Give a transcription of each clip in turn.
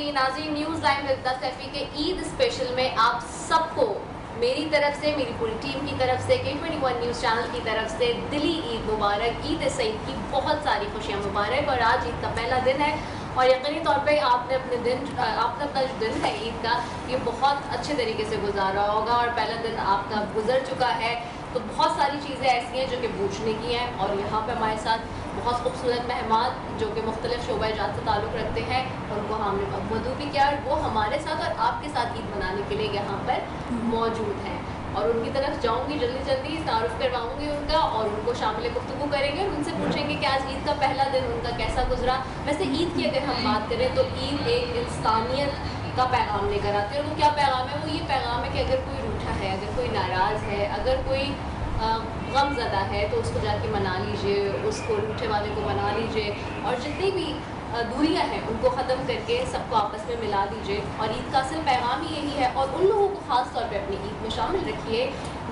जी नाज़रीन, news live with Saifi के Eid special में आप सबको मेरी तरफ से, मेरी पूरी टीम की तरफ से, K21 न्यूज़ चैनल की तरफ से दिली ईद मुबारक, ईद सईद की बहुत सारी खुशियाँ मुबारक। और आज ईद का पहला दिन है और यकीनी तौर पे आपने अपना जो दिन है ईद का, ये बहुत अच्छे तरीके से गुजारा होगा और पहला दिन आपका गुजर चुका है। तो बहुत सारी चीज़ें ऐसी हैं जो कि पूछने की हैं और यहाँ पे हमारे साथ बहुत खूबसूरत मेहमान जो कि मुख्तलिफ शोबा जात से ताल्लुक़ रखते हैं और उनको हमने मदू भी किया और वो हमारे साथ और आपके साथ ईद मनाने के लिए यहाँ पर मौजूद हैं। और उनकी तरफ जाऊंगी, जल्दी तारुफ करवाऊंगी उनका और उनको शामिल गुफ्तगू करेंगे और उनसे पूछेंगे कि आज ईद का पहला दिन उनका कैसा गुजरा। वैसे ईद की अगर हम बात करें तो ईद एक इंसानियत का पैगाम लेकर आती है और वो क्या पैगाम है? वो ये पैगाम है कि अगर कोई रूठा है, अगर कोई नाराज़ है, अगर कोई गमज़दा है तो उसको जाके मना लीजिए, उसको रूठे वाले को मना लीजिए और जितनी भी दूरियां हैं उनको ख़त्म करके सबको आपस में मिला दीजिए। और ईद का असल पैगाम ही यही है और उन लोगों को ख़ास तौर पे अपनी ईद में शामिल रखिए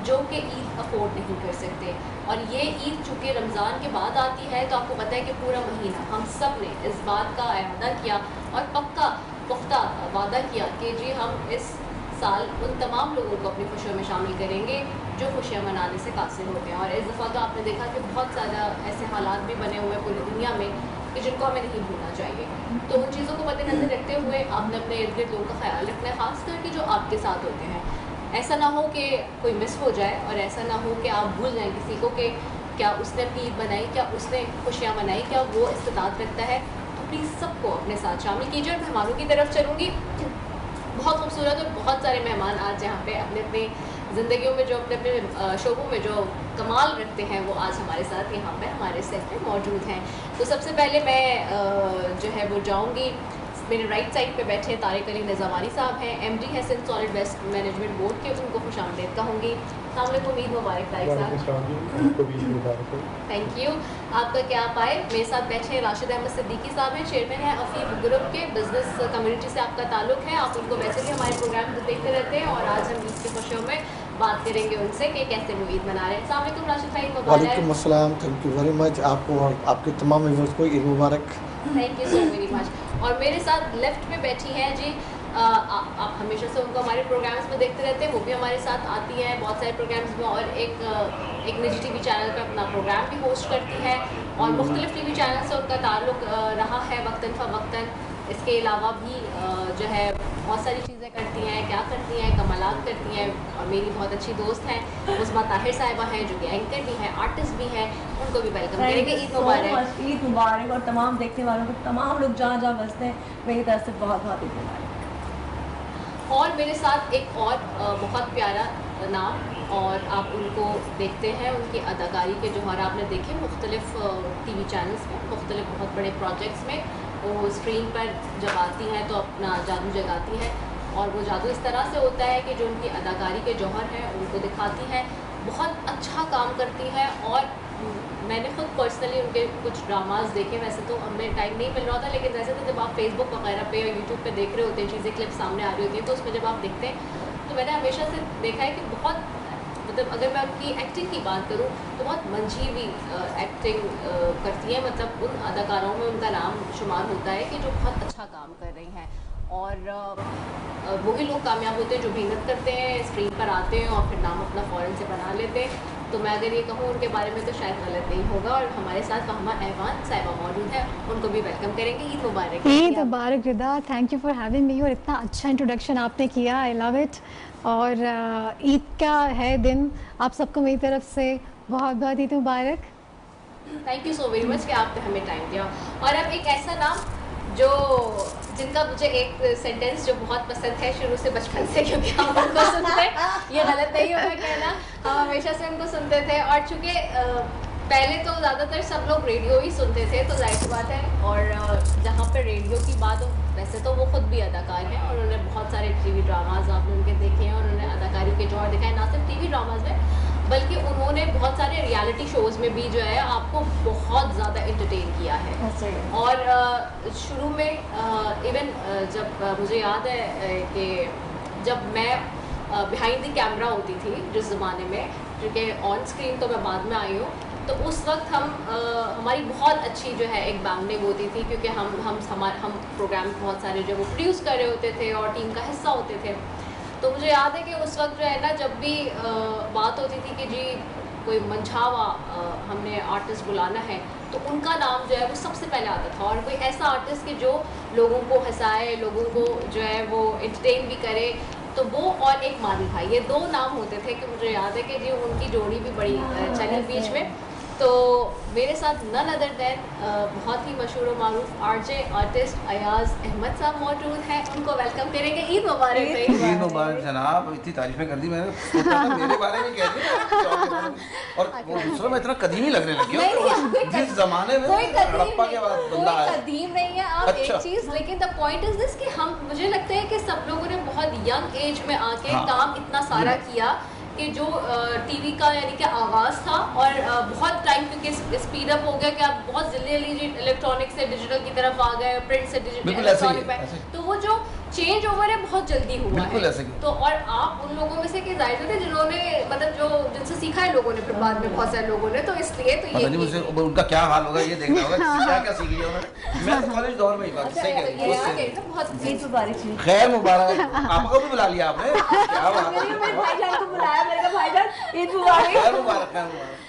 जो कि ईद अफोर्ड नहीं कर सकते। और ये ईद चूँकि रमज़ान के बाद आती है तो आपको पता है कि पूरा महीना हम सब ने इस बात का अहदा किया और पक्का पुख्ता वादा किया कि जी हम इस साल उन तमाम लोगों को अपनी खुशियों में शामिल करेंगे जो खुशियाँ मनाने से कासिर होते हैं। और इस दफ़ा तो आपने देखा कि बहुत ज़्यादा ऐसे हालात भी बने हुए हैं पूरी दुनिया में कि जिनको हमें नहीं भूलना चाहिए। तो उन चीज़ों को मद्देनज़र रखते हुए आपने अपने इर्द गिर्द लोगों का ख्याल रखना है, ख़ास करके जो आपके साथ होते हैं। ऐसा ना हो कि कोई मिस हो जाए और ऐसा ना हो कि आप भूल जाएँ किसी को कि क्या उसने अपनी ईद बनाई, क्या उसने खुशियाँ मनाई, क्या वो इस्तिताअत रखता है। तो प्लीज़ सबको अपने साथ शामिल कीजिए। और मेहमानों की तरफ चलूँगी। बहुत खूबसूरत और बहुत सारे मेहमान आज यहाँ पे अपने अपने ज़िंदगियों में जो अपने अपने शोबों में जो कमाल रखते हैं वो आज हमारे साथ यहाँ पे हमारे सेट पे मौजूद हैं। तो सबसे पहले मैं जो है वो जाऊँगी, मेरे राइट साइड पे बैठे तारिक अली निज़ामानी साहब हैं, MD है Sindh solid waste management board के, उनको खुशामदीद कहूँगी। अस्सलाम वालेकुम, ईद मुबारक तारिक साहब। Thank you. आपका क्या आप आए। मेरे साथ बैठे राशिद अहमद सिद्दीकी साहब हैं, चेयरमैन हैं अफीफ ग्रुप के, बिजनेस कम्युनिटी से आपका ताल्लुक़ है, आप उनको वैसे भी हमारे प्रोग्राम देखते रहते हैं और आज हम ईद की खुशियों में बात करेंगे उनसे कि कैसे वो ईद मना रहे हैं। अस्सलाम वालेकुम राशिद भाई, मुबारक। वालेकुम अस्सलाम, थैंक यू वेरी मच। आपको और आपके तमाम व्यूअर्स को ईद मुबारक। Thank you so very much. और मेरे साथ लेफ्ट पे बैठी हैं जी, आप हमेशा से उनको हमारे प्रोग्राम्स में देखते रहते हैं, वो भी हमारे साथ आती हैं बहुत सारे प्रोग्राम्स में और एक निजी TV चैनल पे अपना प्रोग्राम भी होस्ट करती है और मुख्तलिफ TV चैनल से उनका ताल्लुक़ रहा है वक्तन फ़वक्तन। इसके अलावा भी जो है बहुत सारी चीज़ें करती हैं, क्या करती हैं, कमालात करती हैं। और मेरी बहुत अच्छी दोस्त हैं उस्मा ताहिर साहिबा हैं जो कि एंकर भी हैं, आर्टिस्ट भी हैं, उनको भी वेलकम करेंगे। ईद मुबारक। ईद मुबारक। और तमाम देखने वालों को, तमाम लोग जहाँ जहाँ बसते हैं, मेरी तरफ से बहुत बहुत ईद मुबारक। और मेरे साथ एक और बहुत प्यारा नाम, और आप उनको देखते हैं उनकी अदाकारी के जौहर आपने देखे मुख्तलिफ TV चैनल्स में, मुख्तलिफ बहुत बड़े प्रोजेक्ट्स में। वो स्क्रीन पर जब आती हैं तो अपना जादू जगाती हैं और वो जादू इस तरह से होता है कि जो उनकी अदाकारी के जौहर हैं उनको दिखाती हैं, बहुत अच्छा काम करती हैं। और मैंने खुद पर्सनली उनके कुछ ड्रामास देखे, वैसे तो हमें टाइम नहीं मिल रहा था, लेकिन वैसे तो जब आप फेसबुक वगैरह पे या यूट्यूब पे देख रहे होते हैं, चीज़ें क्लिप सामने आ रही होती हैं, तो उसमें जब आप देखते हैं तो मैंने हमेशा से देखा है कि बहुत मतलब अगर मैं उनकी एक्टिंग की बात करूं तो बहुत मंझीवी एक्टिंग करती हैं। मतलब उन अदाकारों में उनका नाम शुमार होता है कि जो बहुत अच्छा काम कर रही हैं। और वही लोग कामयाब होते हैं जो मेहनत करते हैं, स्क्रीन पर आते हैं और फिर नाम अपना फ़ौरन से बना लेते हैं। तो मैं अगर ये कहूँ उनके बारे में तो शायद गलत नहीं होगा। और हमारे साथ फहमा ऐवान साहिबा मौजूद है, उनको भी वेलकम करेंगे। ईद मुबारक। ईद मुबारक Rida, thank you for having me. और इतना अच्छा इंट्रोडक्शन आपने किया, आई लव इट। और ईद का है दिन, आप सबको मेरी तरफ से बहुत बहुत ईद मुबारक। Thank you so very much कि आपने हमें टाइम दिया। और अब एक ऐसा नाम जो जिनका मुझे एक सेंटेंस जो बहुत पसंद है शुरू से, बचपन से, क्योंकि हम उनको सुनते, ये गलत नहीं होगा कहना, हम हमेशा से उनको सुनते थे। और चूँकि पहले तो ज़्यादातर सब लोग रेडियो ही सुनते थे, तो जाहिर सी बात है। और जहाँ पर रेडियो की बात हो, वैसे तो वो खुद भी अदाकार हैं और उन्होंने बहुत सारे TV ड्रामाज आपने उनके देखे हैं और उन्होंने अदाकारी के जौहर दिखाए, ना सिर्फ TV ड्रामाज में बल्कि उन्होंने बहुत सारे रियलिटी शोज़ में भी जो है आपको बहुत ज़्यादा एंटरटेन किया है। और शुरू में इवन जब मुझे याद है कि जब मैं बिहाइंड द कैमरा होती थी जिस ज़माने में, क्योंकि ऑन स्क्रीन तो मैं बाद में आई हूँ, तो उस वक्त हमारी बहुत अच्छी जो है एक बाउंडिंग होती थी, क्योंकि हम प्रोग्राम बहुत सारे जो वो प्रोड्यूस कर रहे होते थे और टीम का हिस्सा होते थे। तो मुझे याद है कि उस वक्त जो है ना, जब भी बात होती थी कि जी कोई मंझावा हमने आर्टिस्ट बुलाना है, तो उनका नाम जो है वो सबसे पहले आता था, और कोई ऐसा आर्टिस्ट कि जो लोगों को हंसाए, लोगों को जो है वो एंटरटेन भी करे, तो वो और एक मानी भाई, ये 2 नाम होते थे कि मुझे याद है कि जी उनकी जोड़ी भी बड़ी चली बीच में। तो मेरे साथ नन अदर देन बहुत ही मशहूर और मारूफ आरजे आर्टिस्ट अयाज अहमद साहब मौजूद हैं, उनको वेलकम करेंगे। ईद मुबारक भाई। ईद मुबारक जनाब, इतनी तारीफें कर दी मैंने, सोचा था मेरे बारे में कह दी, और वो दूसरा मैं इतना कदीमी लगने लगी हूं जिस जमाने में हड़प्पा के बाद बंदा आया। कदीम नहीं है आप, अच्छा। एक चीज, लेकिन द पॉइंट इज दिस कि मुझे लगता है कि सब लोगों ने बहुत यंग एज में आके हाँ। काम इतना सारा किया कि जो टीवी का यानी कि आगाज़ था, और बहुत टाइम क्योंकि स्पीड अप हो गया कि आप बहुत जल्दी इलेक्ट्रॉनिक से डिजिटल की तरफ आ गए, प्रिंट से डिजिटल इलेक्ट्रॉनिक में, तो वो जो चेंज ओवर है बहुत जल्दी हुआ बिल्कुल है। ऐसे ही। तो और आप उन लोगों में से कि जाहिर थे जिन्होंने मतलब जो जिनसे सीखा है लोगों ने, फिर बाद में बहुत सारे लोगों ने, तो इसलिए तो पता नहीं मुझे उनका क्या हाल होगा, ये देखना होगा क्या क्या सीख लिया उन्होंने। मैं तो कॉलेज दौर में ही बात सही कह रही हूं। बहुत ईद मुबारक जी। खैर मुबारक, आपको भी बुला लिया आपने, क्या बात मेरे है। भाईजान को बुलाया, मेरे का भाईजान ईद मुबारक। खैर मुबारक, खैर मुबारक।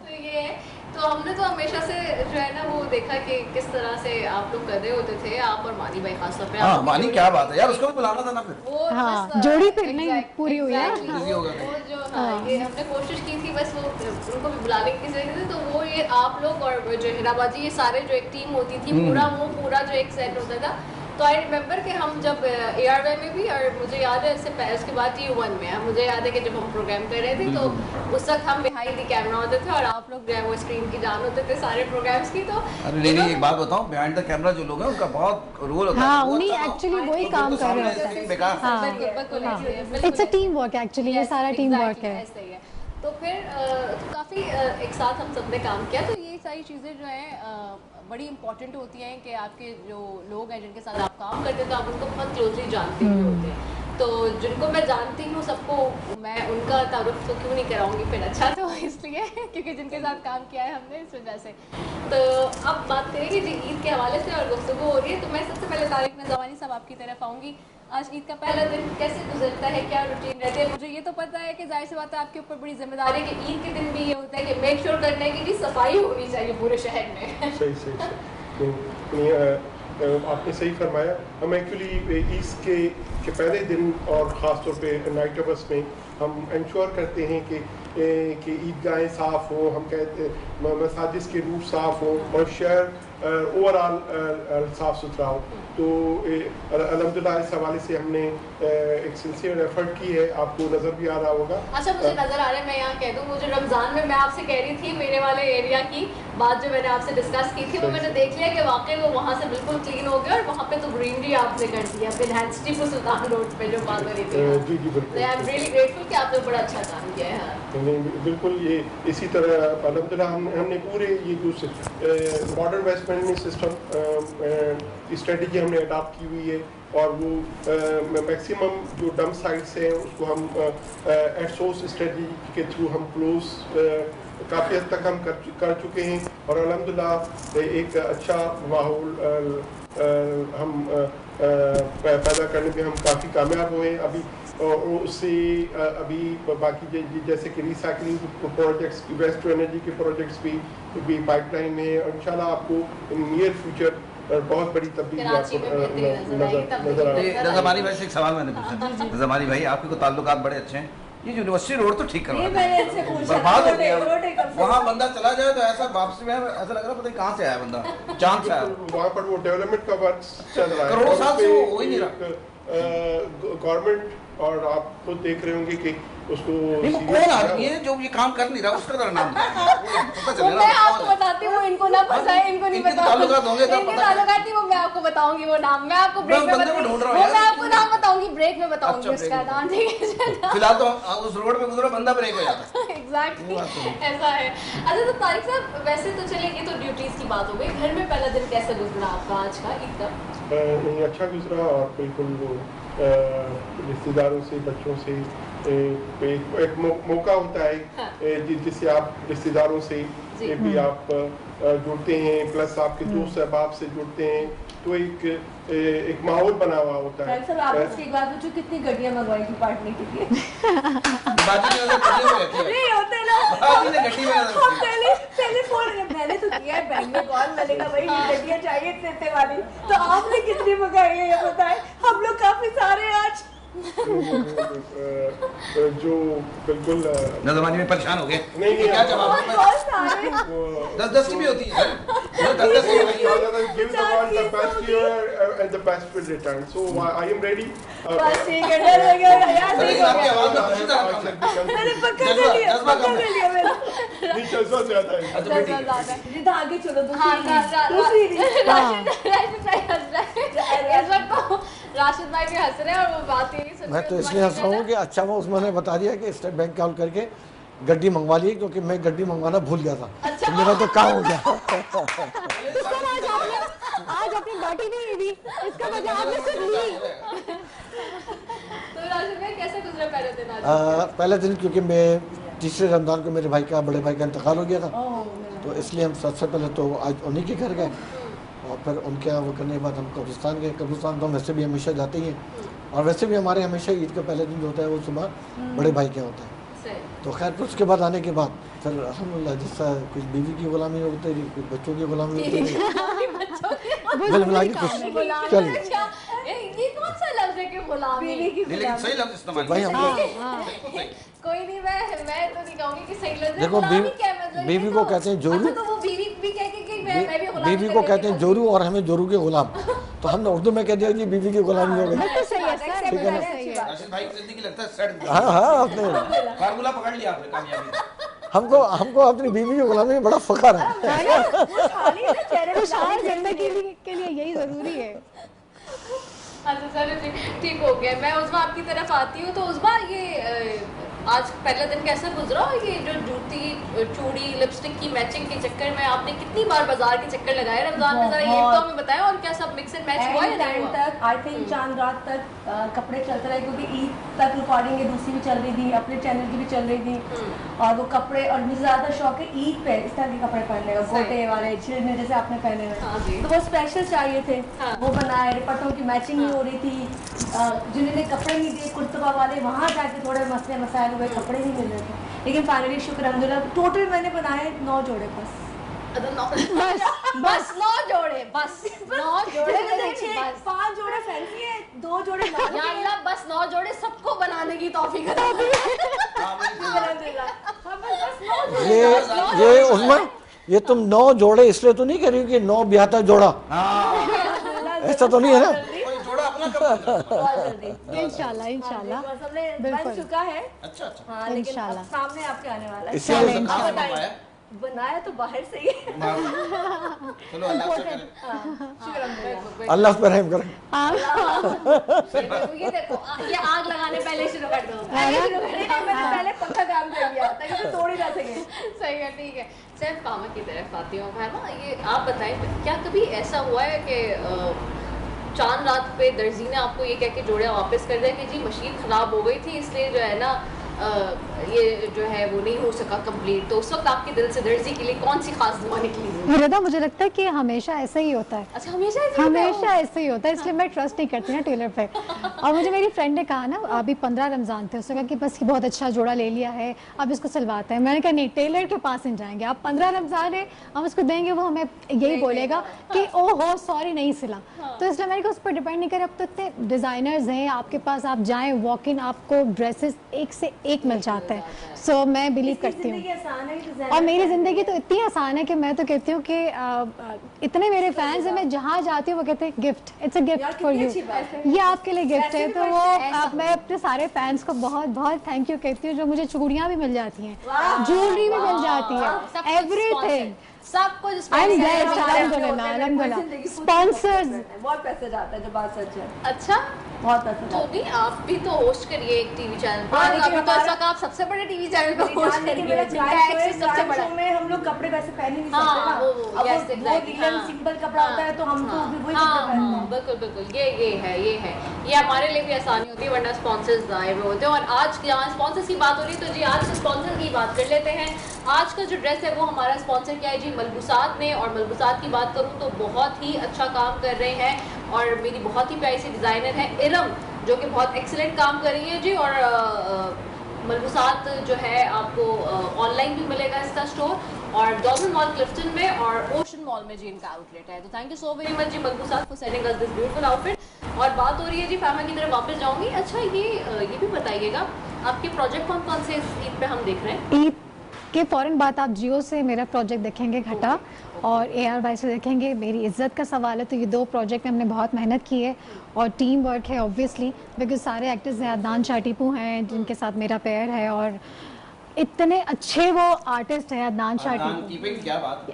तो ये है, तो हमने तो हमेशा से जो है ना वो देखा कि किस तरह से आप लोग कर रहे होते थे, आप और मानी भाई खास तौर पे। हाँ मानी क्या बात है यार, उसको भी बुलाना था ना फिर। वो हाँ, बस, जोड़ी फिर नहीं exact- पूरी हुई है। exactly, Busy हो गए थे। वो जो ये हमने कोशिश की थी, बस वो उनको भी बुलाने की जरूरत थी, तो वो ये आप लोग और जो हिराबाजी, ये सारे जो एक टीम होती थी, पूरा जो एक सेट होता था। तो आई रिमेंबर कि हम जब ARY में भी, और मुझे याद है उसके बाद TU1 में, मुझे याद है कि जब हम प्रोग्राम कर रहे थे तो उस वक्त हम बिहाइंड द कैमरा होते थे और आप लोग जो है वो स्क्रीन की जान होते थे सारे प्रोग्राम्स की। तो अरे नहीं, एक बात बताऊं, बिहाइंड द कैमरा जो लोग हैं उनका बहुत रोल होता है। हाँ, वो उन्हीं अच्छा एक्चुअली हो, वही तो काम बिल्कुल कर रहे सामने होते हैं। से बेकार। हाँ। बिल्कुल it's a team work actually, ये सारा टीम वर्क है। ऐसा ही है। तो फिर तो काफ़ी एक साथ हम सब ने काम किया, तो ये सारी चीज़ें जो हैं बड़ी इंपॉर्टेंट होती हैं कि आपके जो लोग हैं जिनके साथ आप काम करते हैं तो आप उनको बहुत क्लोजली जानते भी होते हैं। तो जिनको मैं जानती हूँ सबको मैं उनका तारुफ तो क्यों नहीं कराऊंगी फिर, अच्छा तो इसलिए क्योंकि जिनके साथ काम किया है हमने, इस वजह से। तो अब बात करेंगे जी ईद के हवाले से और गुफ्तगू हो रही है, तो मैं सबसे पहले तारिक नज़वानी साहब आपकी तरफ आऊँगी। आज ईद का पहला दिन कैसे गुजरता है, क्या रूटीन रहती है? मुझे ये तो पता है कि जाहिर सी बात है आपके ऊपर बड़ी जिम्मेदारी है कि ईद के दिन भी ये होता है कि मेक श्योर करना है कि जी सफाई होनी चाहिए पूरे शहर में। सही आपने सही फरमाया। हम एक्चुअली ईद के पहले दिन और ख़ास तौर पे नाइट अवर्स में हम इंश्योर करते हैं कि ईदगाहें साफ़ हों, हम कहते मसाजिद के रूट साफ़ हों और शहर ओवरऑल साफ़ सुथरा हो। तो अल्हम्दुलिल्लाह इस हवाले से हमने एक सिंसियर एफर्ट की है, आपको नज़र भी आ रहा होगा। अच्छा, मुझे नजर आ रहा है, मैं यहाँ कह दूँ, मुझे रमज़ान में मैं आपसे कह रही थी मेरे वाले एरिया की बात जो मैंने आपसे डिस्कस की थी, वो मैंने देख लिया कि वाकई वो वहाँ से बिल्कुल क्लीन हो गया और वहाँ पे तो ग्रीनरी आपने कर दिया फिनहांस टीपू सुल्तान रोड पे जो बात हो रही थी। जी जी बिल्कुल। आई एम रियली ग्रेटफुल कि आपने बड़ा अच्छा काम किया है। बिल्कुल, ये इसी तरह अल्हम्दुलिल्लाह हमने पूरे ये जो modern waste management system strategy हमने अडॉप्ट की हुई है, और वो मैक्सिमम जो डंप साइट्स हैं उसको हम एट सोर्स स्ट्रेटजी के थ्रू हम क्लोज काफ़ी हद तक हम कर चुके हैं, और अल्हम्दुलिल्लाह एक अच्छा माहौल हम पैदा करने में हम काफ़ी कामयाब हुए हैं अभी। और उससे अभी बाकी जैसे कि recycling projects, waste to energy के प्रोजेक्ट्स भी पाइपलाइन में है, और इंशाल्लाह आपको इन नियर फ्यूचर बहुत बड़ी तब्दीली आपको नजर आ रही है। जमानी भाई से एक सवाल मैंने पूछा, जमानी भाई आपके को ताल्लुकात बड़े अच्छे हैं, ये यूनिवर्सिटी रोड तो ठीक ये करवा मैंने इनसे पूछा, बर्बाद हो रोटे- गया, रोटे वहाँ बंदा चला जाए तो ऐसा वापसी में ऐसा लग रहा है पता नहीं कहाँ से आया बंदा, चांद से आया। वहाँ पर वो डेवलपमेंट का वर्क चल रहा है, करोड़ों साल से वो हो ही नहीं रहा। गवर्नमेंट, और आप खुद देख रहे होंगे कि उसको नहीं, वो कौन आदमी है जो ये काम कर नहीं रहा, उसका जरा नाम पता चले ना मैं कौन आपको है। बताती हूँ, इनको ना पता है, इनको नहीं इनके पता, ताल्लुकात होंगे तो इनके पता ताल्लुकात नहीं, वो मैं आपको बताऊंगी वो नाम, मैं आपको ब्रेक में बंदे को ढूंढ रहा हूँ यार। मैं आपको नाम बताऊंगी, ब्रेक में बताऊंगी अच्छा, उसका break में। नाम, ठीक है? फिलहाल तो उस रोड पे गुजरा बंदा ब्रेक हो जाता है। एग्जैक्टली वो बात तो है। ऐसा है। अच्छा, तो तारिक साहब वैसे तो चलिए ये तो ड्यूटीज की बात हो गई, घर में पहला दिन कैसे गुजरा आपका आज का ईद का? नहीं, अच्छा गुजरा, और बिल्कुल वो रिश्तेदारों से, बच्चों से एक मौका होता है जिससे आप रिश्तेदारों से जी। से भी आप जुड़ते हैं, प्लस आपके दोस्त अहबाब से जुड़ते हैं, तो एक माहौल बना हुआ होता है। सर आप इसके बाद पूछो कितनी गड्डियां मंगवाई थी पार्टनर के लिए? बाजी ने नजर गड्डी में रहती है। नहीं होते ना, बाजी ने गड्डी में नजर हम रखी है। पहले फोन मैंने तो किया है बैंक में कॉल, मैंने कहा भाई ये गड्डियां चाहिए इतने वाली, तो आपने कितनी मंगाई है ये बताएं, हम लोग काफी सारे आज जो बिल्कुल नजरबानी में परेशान हो गए। नहीं, क्या जवाब है? बहुत सारे 10-10 की भी होती है सर। 10-10 की होती है। give the one the best year and the best will return. So I am ready. बस ठीक है, डर लग गया यार, सर, ठीक लेकिन हो आपकी गया, आवाज में खुशी तरह कम है। मैंने पक्का कर लिया, जज्बा पक्का कम है। कर लिया मैंने। नहीं जज्बा ज्यादा है। अच्छा, ठीक है। सीधा आगे चलो, हाँ, दूसरी रील। राशिद भाई हंस रहे हैं इस वक्त, तो राशिद भाई भी हंस रहे हैं और वो बात ही नहीं सुन मैं तो इसलिए हंस रहा हूँ कि अच्छा वो उसमें ने बता दिया कि स्टेट बैंक कॉल करके गड्डी मंगवा ली, क्योंकि मैं गड्डी मंगवाना भूल गया था। तो मेरा तो काम हो गया। आज अपनी गाड़ी नहीं ली, इसका मतलब आपने सिर्फ ली। तो राशिद भाई कैसे गुजरा पहले दिन आज? पहले दिन क्योंकि मैं तीसरे रमज़ान को मेरे भाई का, बड़े भाई का इंतकाल हो गया था, तो इसलिए हम सबसे पहले तो आज उन्हीं के घर गए और फिर उनके यहाँ वो करने के बाद हम कब्रिस्तान गए। कब्रिस्तान तो हम वैसे भी हमेशा जाते ही हैं, और वैसे भी हमारे हमेशा ईद का पहले दिन जो होता है वो सुबह बड़े भाई के यहाँ होता है। सही। तो खैर फिर उसके बाद आने के बाद फिर अल्हम्दुलिल्लाह जैसा कुछ बीवी की गुलामी होती है, कुछ बच्चों की गुलामी होती है, मिल मिला के कुछ चल अच्छा, ये कौन सा लफ्ज है कि गुलामी? बीवी की नहीं, लेकिन सही लफ्ज इस्तेमाल भाई किया। हम कोई नहीं, मैं तो नहीं कहूंगी कि सही लफ्ज है। देखो, गुलामी क्या है? मतलब बीवी ये को तो- कहते हैं जोरू। अच्छा, तो वो बीवी भी कह के कि मैं भी गुलामी बीवी को करने कहते हैं की जोरू और हमें जोरू के गुलाम, तो हमने उर्दू में कह दिया कि बीवी की गुलामी हो गई। बिल्कुल सही है सर, ठीक है ना? सही है। राशिद भाई की जिंदगी लगता है सेट। हाँ हाँ, आपने फार्मूला पकड़ लिया आपने कामयाबी का। हमको हमको अपनी बीवी की गुलामी में बड़ा फख्र है। खाली ना चेहरे पे खुशहाल जिंदगी के लिए यही जरूरी है। अच्छा सर, ठीक हो गया। मैं उस्मा आपकी तरफ आती हूँ। तो उस्मा, ये आज पहला दिन कैसा गुजरा? ये जो जूती, चूड़ी, लिपस्टिक की मैचिंग के चक्कर में आपने कितनी बार बाजार के चक्कर लगाए रमजान में? जरा ये तो हमें बताएं। और क्या सब मिक्स एंड मैच हुआ या नहीं हुआ? तक आई थिंक चांद रात तक कपड़े चलते रहे, क्योंकि ईद तक रिकॉर्डिंग दूसरी भी चल रही थी, अपने चैनल की भी चल रही थी, और वो कपड़े, और मुझे ज्यादा शौक है ईद पे इस तरह के कपड़े पहनने का, गोटे वाले छिलने जैसे आपने पहने हाँ हुए, जी। तो वो स्पेशल चाहिए थे। हाँ। वो बनाए, रिपटों की मैचिंग नहीं हो रही थी, जिन्होंने कपड़े नहीं दिए कुर्तबा वाले, वहाँ जाके थोड़े मसले मसाइल हुए, कपड़े नहीं मिल रहे थे, लेकिन फाइनली शुक्र अल्हम्दुलिल्लाह टोटल मैंने बनाए 9 जोड़े बस। बस 9 जोड़े, बस 9 जोड़े बस। 5 जोड़े फैंसी है, 2 जोड़े या अल्लाह, बस 9 जोड़े सबको बनाने की तौफीक अता ये उस्मा, ये तुम 9 जोड़े इसलिए तो नहीं कह रही हो कि 9 ब्याहता जोड़ा, ऐसा तो नहीं है ना? कोई जोड़ा अपना कब? इंशाल्लाह इंशाल्लाह बन बिल्कुल। चुका है। अच्छा अच्छा। हाँ, लेकिन इंशाल्लाह। अब सामने आपके आने वाला है। इसीलिए चलें। कहाँ से बताइए। मंगवाया? बनाया तो बाहर से ही है। चलो अल्लाह से करें। शुक्र अल्हम्दुलिल्लाह। अल्लाह उस पर रहम करे। ये देखो, ये आग लगाने पहले शुरू कर दो। मैंने पहले पक्का काम कर लिया ताकि तो तोड़ ही ना सके। सही है, ठीक है। सैफ फामा की तरफ आती हूँ। फामा, ये आप बताएं, क्या कभी ऐसा हुआ है कि चांद रात पे दर्जी ने आपको ये कह के जोड़े वापस कर दिया कि जी मशीन ख़राब हो गई थी, इसलिए जो है ना ये जो है वो नहीं हो सका कंप्लीट, तो उस वक्त आपके दिल से दर्जी के लिए कौन सी खास दुआ निकली? रिदा, मुझे लगता है कि हमेशा ऐसा ही होता है। अच्छा, हमेशा ऐसे ही होता है? हमेशा ऐसे ही होता है, इसलिए मैं ट्रस्ट नहीं करती ना टेलर पे। और मुझे मेरी फ्रेंड ने कहा ना, अभी 15 रमज़ान थे, उसने कहा कि बस बहुत अच्छा जोड़ा ले लिया है, अब इसको सिलवाते हैं। मैंने कहा नहीं, टेलर के पास नहीं जाएंगे, आप 15 रमज़ान है, हम उसको देंगे, वो हमें यही बोलेगा कि ओ हो सॉरी नहीं सिला। तो इसलिए मैंने कहा उस पर डिपेंड नहीं करे। अब तो इतने डिज़ाइनर्स हैं आपके पास, आप जाएँ वॉक इन, आपको ड्रेसेस एक से एक मिल जाते हैं। सो मैं बिलीव करती हूँ, जिंदगी आसान है कि और मेरी ज़िंदगी तो इतनी आसान है कि मैं तो कहती हूँ कि इतने मेरे फैंस हैं, मैं जहाँ जाती हूँ वो कहते हैं gift, it's a gift for you, ये आपके लिए गिफ्ट है। तो वो मैं अपने सारे फैंस को बहुत बहुत थैंक यू कहती हूँ, जो मुझे चूड़ियाँ भी मिल जाती हैं, ज्वेलरी भी मिल जाती है, एवरीथिंग, सब कुछ। आई एम ब्लेस्ड, अल्हम्दुलिल्लाह अल्हम्दुलिल्लाह। स्पॉन्सर्स, बहुत पैसे जाता है, जो बात सच है, अच्छा, बहुत पैसे तो जाता है। नहीं, आप भी तो होस्ट करिए एक टीवी चैनल पर। हाँ, लेकिन अभी तो हमारा- इस वक्त आप सबसे बड़े टीवी चैनल पर होस्ट लेकिन करिए, मेरा जिनका क्राइम एक्सेस सबसे बड़ा है। में हम लोग कपड़े वैसे पहन ही नहीं हाँ, सकते ना, वो Yes, exactly, हाँ, सिंपल कपड़ा होता है तो हम तो भी वही कपड़ा पहनते हैं। बिल्कुल बिल्कुल, ये हमारे लिए भी आसानी होती है, वरना स्पॉन्सर्स आए हुए होते हैं। और आज यहाँ स्पॉन्सर्स की बात हो रही है तो जी आज के स्पॉन्सर की बात कर लेते हैं। आज का जो ड्रेस है वो हमारा स्पॉन्सर क्या है जी, मलबूसात ने। और मलबूसात की बात करूँ तो बहुत ही अच्छा काम कर रहे हैं और मेरी बहुत ही प्यारी सी डिज़ाइनर है इरम, जो कि बहुत एक्सीलेंट काम कर रही है जी। और मलबूसात जो है आपको ऑनलाइन भी मिलेगा इसका स्टोर, और डॉल्फिन मॉल क्लिफ्टन में और ओशन मॉल में जी इनका आउटलेट है। तो thank you so very much ji Malbusat for sending us this beautiful outfit. और बात हो रही है जी फैमा की तरफ वापस जाऊंगी। अच्छा ये भी बताइएगा आपके प्रोजेक्ट कौन कौन से इस ईद पे हम देख रहे हैं? ईद के फ़ौरन बाद आप जियो से मेरा प्रोजेक्ट देखेंगे घटा, और ARY से देखेंगे मेरी इज्जत का सवाल है। तो ये 2 प्रोजेक्ट में हमने बहुत मेहनत की है और टीम वर्क है ऑब्वियसली, बिकॉज सारे एक्टर्स हैं, अदनान शाह टीपू हैं जिनके साथ मेरा पेयर है, और इतने अच्छे वो आर्टिस्ट हैं अदनान शाह टीपू, क्या बात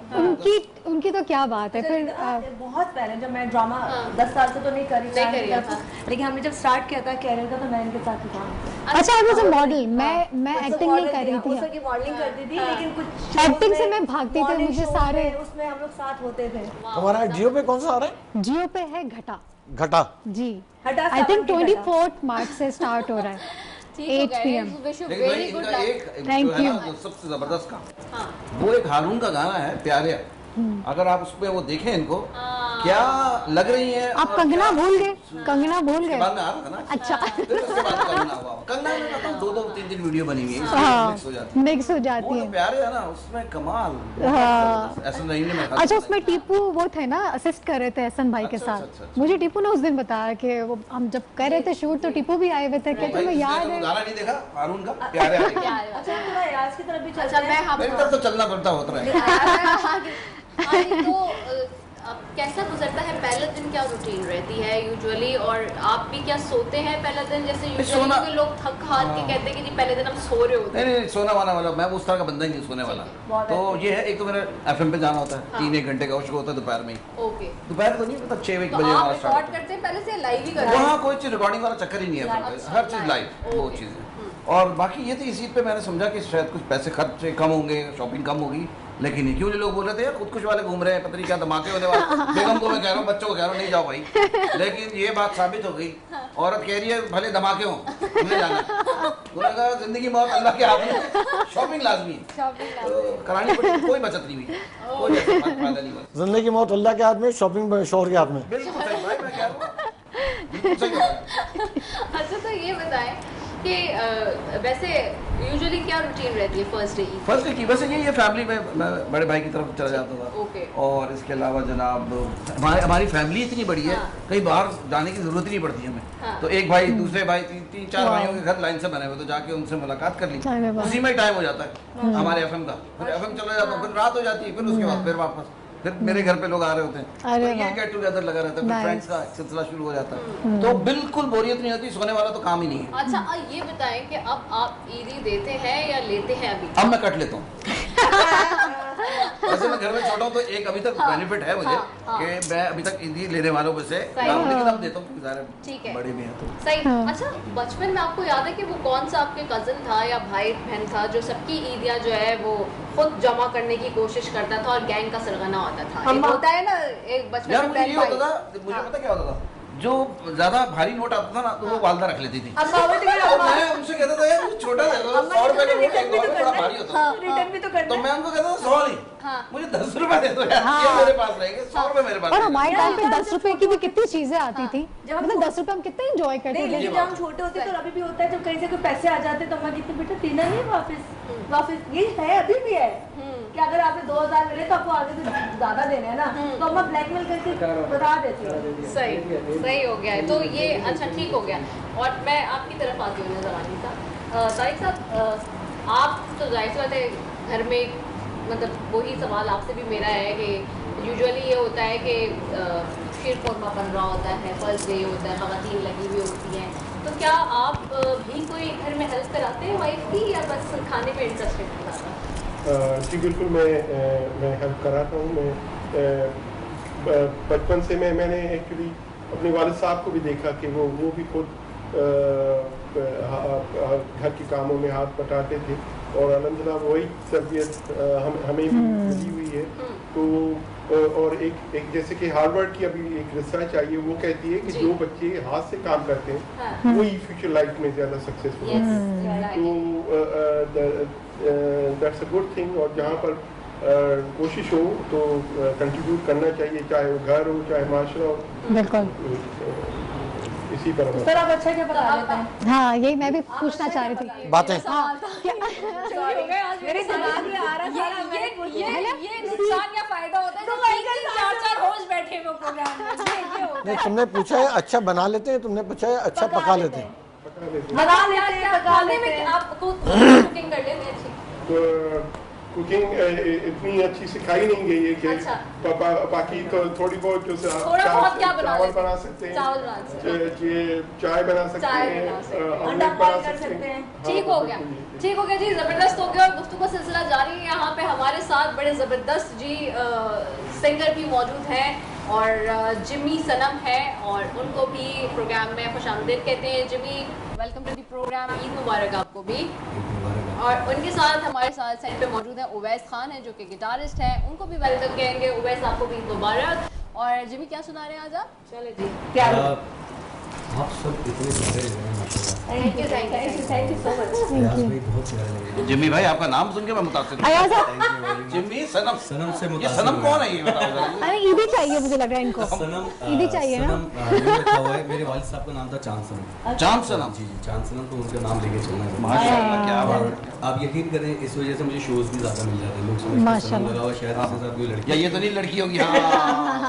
उनकी तो क्या बात है। फिर बहुत पहले जब मैं ड्रामा 10 साल से तो नहीं कर रही था, लेकिन हमने जब स्टार्ट किया था कैरियर का तो मैं इनके साथ ही था। अच्छा, आई वाज अ मॉडल, मैं एक्टिंग नहीं कर रही थी, उसकी मॉडलिंग करती थी, लेकिन कुछ एक्टिंग से मैं भागती थी, मुझे सारे उसमें हम लोग साथ होते थे। हमारा जियो पे कौन सा आ रहा है? जियो पे है घटा जी। आई थिंक 24 मार्च से स्टार्ट हो रहा है, 8 PM। Very good luck. Thank you। सबसे जबरदस्त काम वो एक हारून का गाना है प्यारे, अगर आप उसपे वो देखें इनको क्या लग रही है। आप कंगना भूल गए, कंगना भूल गए। बाद में आ रहा था ना, अच्छा फिर उसके बाद कंगना हुआ। कंगना में मतलब 2-3 दिन वीडियो बनी हुई है, हाँ, मिक्स हो जाती है, मिक्स हो जाती वो है। तो प्यारे है ना, उसमें कमाल। हाँ। ऐसा नहीं है। अच्छा, उसमें टीपू वो थे ना, असिस्ट कर रहे थे एहसन भाई के अच्छा, साथ। अच्छा। मुझे टीपू ने उस दिन बताया कि वो हम जब कर रहे थे शूट तो टीपू भी आए हुए थे, कहते तुम्हें याद है। गाना नहीं देखा हारून का प्यारे आ रही है। अच्छा थोड़ा राज की तरफ भी अच्छा मैं मेरी तरफ तो चलना फिरता होता है। तो कैसा गुजरता है पहले दिन, क्या रूटीन रहती है यूजुअली, और आप भी क्या सोते हैं पहले दिन? जैसे यूजुअली लोग थक हार के कहते हैं कि जी पहले दिन हम सो रहे होते हैं। नहीं सोना वाला मैं उस तरह का बंदा ही नहीं सोने वाला। तो ये है, एक तो मेरा FM पे जाना होता है, 3-1 घंटे का शो होता है दोपहर में। ओके, दोपहर तो नहीं, मतलब 6-1 तो बजे आप हमारा रिकॉर्ड स्टार्ट करते हैं पहले से, लाइव ही करते हैं? वहाँ कोई चीज़ रिकॉर्डिंग वाला चक्कर ही नहीं है, हर चीज़ लाइव, वो चीज़ है। और बाकी ये थी इसी पे मैंने समझा कि शायद कुछ पैसे खर्च कम होंगे, शॉपिंग कम होगी, लेकिन नहीं। क्यों नहीं, लोग बोल रहे थे यार खुदकुश वाले घूम रहे हैं, पता नहीं क्या धमाके होने वाले। बेगम को मैं कह रहा हूँ, बच्चों को कह रहा हूँ नहीं जाओ भाई, लेकिन ये बात साबित हो गई। औरत कह रही है भले धमाके हों, हमें जाना। उन्होंने कहा जिंदगी मौत अल्लाह के हाथ में, शॉपिंग लाजमी है, तो करानी पड़ेगी, कोई बचत नहीं हुई, कोई ऐसा फायदा नहीं हुआ। जिंदगी मौत अल्लाह के हाथ में, शॉपिंग शोहर के हाथ में। बिल्कुल सही भाई, मैं कह रहा हूँ, बिल्कुल सही बात। अच्छा, तो ये बताएं कि वैसे यूजुअली क्या रूटीन रहती है फर्स्ट डे की? फर्स्ट डे की वैसे ये फैमिली में मैं बड़े भाई की तरफ चला जाता था। ओके। और इसके अलावा जनाब हमारी फैमिली इतनी बड़ी है, कहीं बाहर जाने की जरूरत ही नहीं पड़ती हमें। तो एक भाई दूसरे भाई 3-4 भाइयों के घर लाइन से बने हुए, तो जाके उनसे मुलाकात कर ली, उसी में टाइम हो जाता है हमारे FM का। फिर FM चला जाता हूँ, फिर रात हो जाती है, फिर उसके बाद फिर वापस फिर मेरे घर पे लोग आ रहे होते हैं, तो ये गेट टुगेदर लगा रहता है, फिर फ्रेंड्स का सिलसिला शुरू हो जाता है। तो बिल्कुल बोरियत नहीं होती, सोने वाला तो काम ही नहीं है। अच्छा, ये बताएं कि अब आप ईदी देते हैं या लेते हैं अभी? अब मैं कट लेता हूँ। वैसे मैं घर में छोटा हूँ तो एक अभी तक बेनिफिट है मुझे कि मैं अभी तक ईदी लेने वालों में से, लेकिन अब देता हूँ ठीक है, बड़े भी हैं तो सही। अच्छा, बचपन में आपको याद है कि वो कौन सा आपके कजन था या भाई बहन था जो सबकी ईदियाँ जो है वो खुद जमा करने की कोशिश करता था और गैंग का सरगना होता था? एक होता है ना, एक बचपन यार में मुझे ये होता था, मुझे पता क्या होता था, जो ज्यादा भारी नोट आता था ना तो वो वालदा रख लेती थी। अब बाबा तो तो मैं उनसे कहता था यार मुझे छोटा दे दो, 100 रुपए का नोट एक बार में बड़ा भारी होता था। रिटर्न भी तो करना तो मैं उनको कहता था 100 नहीं, मुझे 10 रुपए दे दो यार, ये मेरे पास रहेंगे, 100 रुपए मेरे पास। और हमारे टाइम पे 10 रुपए की भी कितनी चीजें आती थी, मतलब 10 रुपए हम कितने एंजॉय करते नहीं, थे। लेकिन जब हम छोटे होते तो अभी भी होता है, जब कहीं से कोई पैसे आ जाते तो अम्मा कहती बेटा देना नहीं वापस ये है, अभी भी है कि अगर आपने 2000 मिले तो आपको आगे से ज्यादा देने हैं ना, तो अम्मा ब्लैकमेल करके बता देती है। सही हो गया है। तो ये अच्छा ठीक हो गया। और मैं आपकी तरफ आती हूँ ज़मानी साहब, तारिक साहब, आप तो जाहिर सी बात है घर में, मतलब वही सवाल आपसे भी मेरा है कि यूजुअली ये होता है कि शीर खोरमा बन रहा होता है, फर्स्ट डे होता है, खवातीन लगी हुई होती हैं, तो क्या आप भी कोई घर में हेल्प कराते हैं वाइफ की, या बस खाने पे इंटरेस्टेड कराता? जी बिल्कुल, मैं हेल्प कराता हूँ। मैं बचपन से मैंने एक्चुअली अपने वालिद साहब को भी देखा कि वो भी खुद घर के कामों में हाथ बटाते थे, और अल्हम्दुलिल्लाह वही तरबियत हमें भी मिली हुई है। तो और एक जैसे कि हार्वर्ड की अभी एक रिसर्च आई है, वो कहती है कि जो बच्चे हाथ से काम करते हैं वही फ्यूचर लाइफ में ज़्यादा सक्सेसफुल होते हैं। तो दैट्स अ गुड थिंग, और जहाँ पर कोशिश हो तो कंट्रीब्यूट करना चाहिए, चाहे वो घर हो चाहे माशरा हो। बिल्कुल, इसी पर सर आप अच्छा क्या पका लेते हैं? हाँ यही मैं भी पूछना चाह रही थी। बातें मेरे दिमाग में आ रहा था ये नुकसान या फायदा होता है जब 3-4 होस्ट बैठे हुए प्रोग्राम में। नहीं, तुमने पूछा है अच्छा बना लेते हैं, तुमने पूछा है अच्छा पका लेते हैं। पका लेते हैं आपको कुकिंग कर लेते हैं अच्छी? तो कुकिंग इतनी अच्छी सिखाई नहीं गई है कि अच्छा। बाकी तो थोड़ी बहुत जो थोड़ा बहुत क्या बना चावल लेते बना हैं? सकते हैं, चावल बना सकते हैं। चाय बना सकते चाय हैं, बना सकते हैं, अंडा ऑमलेट बॉईल बना कर सकते हैं। ठीक हो गया, ठीक हो गया जी, ज़बरदस्त हो गया। और गुफ्तगू का सिलसिला जारी है। यहाँ पे हमारे साथ बड़े ज़बरदस्त जी सिंगर भी मौजूद हैं और जिमी सनम है, और उनको भी प्रोग्राम में खुशामदीद कहते हैं। Jimmy, welcome to the programme, Eid मुबारक आपको भी। और उनके साथ हमारे साथ सेट पे मौजूद हैं उवैस खान है, जो कि गिटारिस्ट हैं, उनको भी वेलकम कहेंगे। उवैस, आपको भी ईद मुबारक। और जिमी, क्या सुना रहे हैं आज आप? चले जी, क्या आप सब इतने प्यारे लग रहे हैं माशाल्लाह। Thank you so much. Riyaz भाई बहुत प्यारे लग रहे हैं। जिम्मी भाई, आपका नाम सुन के मैं मुतासिर हूँ। अयाज जिम्मी सनम, सनम से ये मुतासिर सनम हुए कौन हैं। है ये बताओ जरा। अरे ईदी चाहिए मुझे लग रहा है इनको। सनम ईदी चाहिए ना? सनम यूँ रखा हुआ है, मेरे वालिद साहब का नाम था चांद सनम। चांद सनम, जी जी, चांद सनम, तो उनका नाम लेके चलना है। माशाल्लाह, क्या बात और है। आप यकीन करें, इस वजह से मुझे शोज भी ज़्यादा मिल जाते हैं। लोग समझते हैं सनम माशाल्लाह। लगा हुआ शायद इसके साथ कोई लड़की या ये तो नहीं लड़की होगी? हाँ,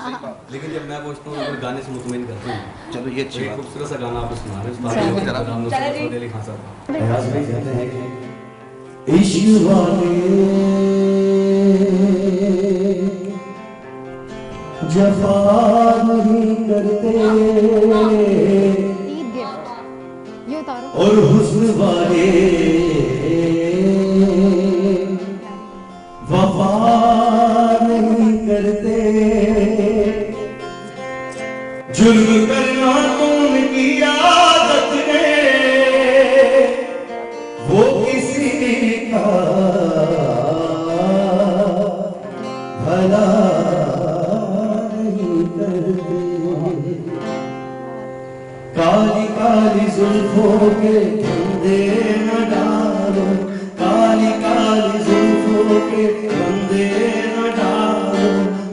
सही बात। लेकिन जब मैं पहुँचता हूँ अगर गाने से मुतमईन करते हैं। चलो ये अच्छी एक बात। खूबसूरत सा गाना आपको सुना रहे हैं। चलो जरा। नुसरत अली खान साहब। अयाज भाई कहते हैं कि इश्क वाले जफा नहीं करते ईद गिफ्ट ये उतारो। और हुस्न वाले वफा नहीं करते। जुल्म करना तो उनकी आदत है, वो किसी का भला नहीं करते। काली काली जुल्फों के फंदे न डालो, काली काली जुल्फों के फंदे न डालो।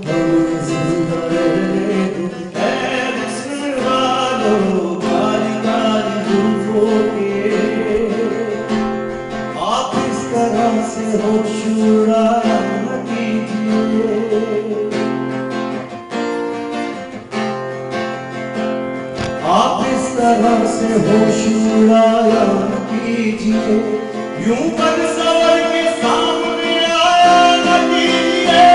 हमें जिंदा रहने दो ऐ हुस्न वालों, काली काली जुल्फों के। आप इस तरह से होश उड़ाया न कीजिए, आप इस तरह से होश उड़ाया न कीजिए। यूं बन सवर के सामने आया न कीजिए।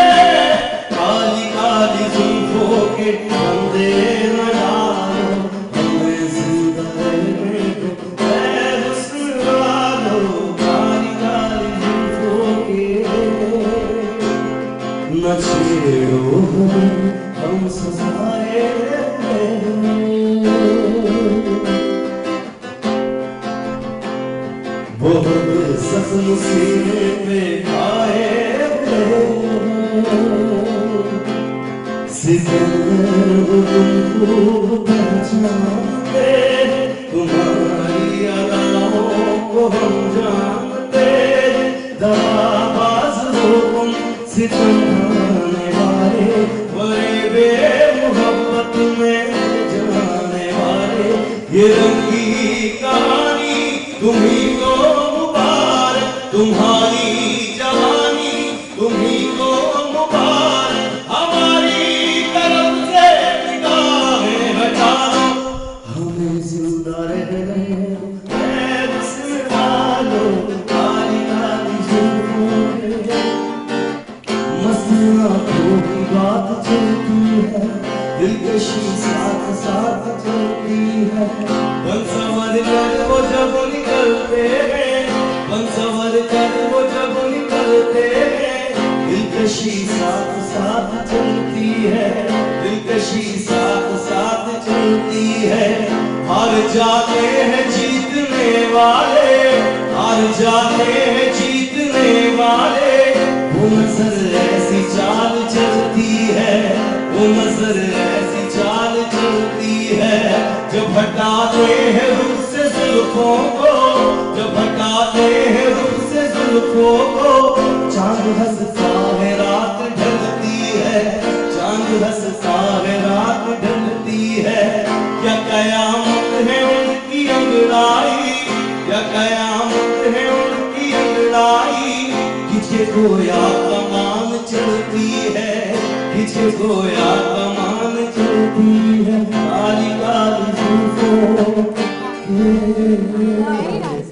काली काली जुल्फों के फंदे न डालो, हमें जिंदा रहने दो ऐ हुस्न वालों, काली काली जुल्फों के। न छेड़ो हम सजाए बहुत सपन सीने पे आए सिकंदर तुमको पहचानते, तुम्हारी अदाओं को हम जानते। दगाबाज हो तुम, सितम ढाने वाले, बड़े बेमुहब्बत में जाने वाले। ये रंगी कहानी तुम्ही को मुबारक, तुम्हारी जवानी तुम्ही को मुबारक। हमारी तरफ से निगाहें हटा दो, हमें जिंदा रहने दो ऐ हुस्न वालों, काली काली जुल्फों के। मस्तियाँ की बात चलती है, दिलकशी साथ साथ चलती है। बन संवर कर वो जब निकलते हैं, बन संवर कर वो जब निकलते हैं। दिलकशी साथ साथ चलती है, दिलकशी साथ साथ चलती है। हार जाते हैं जीतने वाले, हार जाते हैं जीत है, वो नजर ऐसी चाल चलती है, जब हटाते हैं रुख से जुल्फों को, जब हटाते हैं रुख से जुल्फों को, चांद हंसता है रात ढलती है, चांद हंसता है रात ढलती है, क्या कयामत है उनकी अंगड़ाई, क्या कयामत है उनकी अंगड़ाई, खिंचे गोया कमान चलती है, खिंचे गोया कमान चलती है, काली काली जुल्फों वेरी नाइस,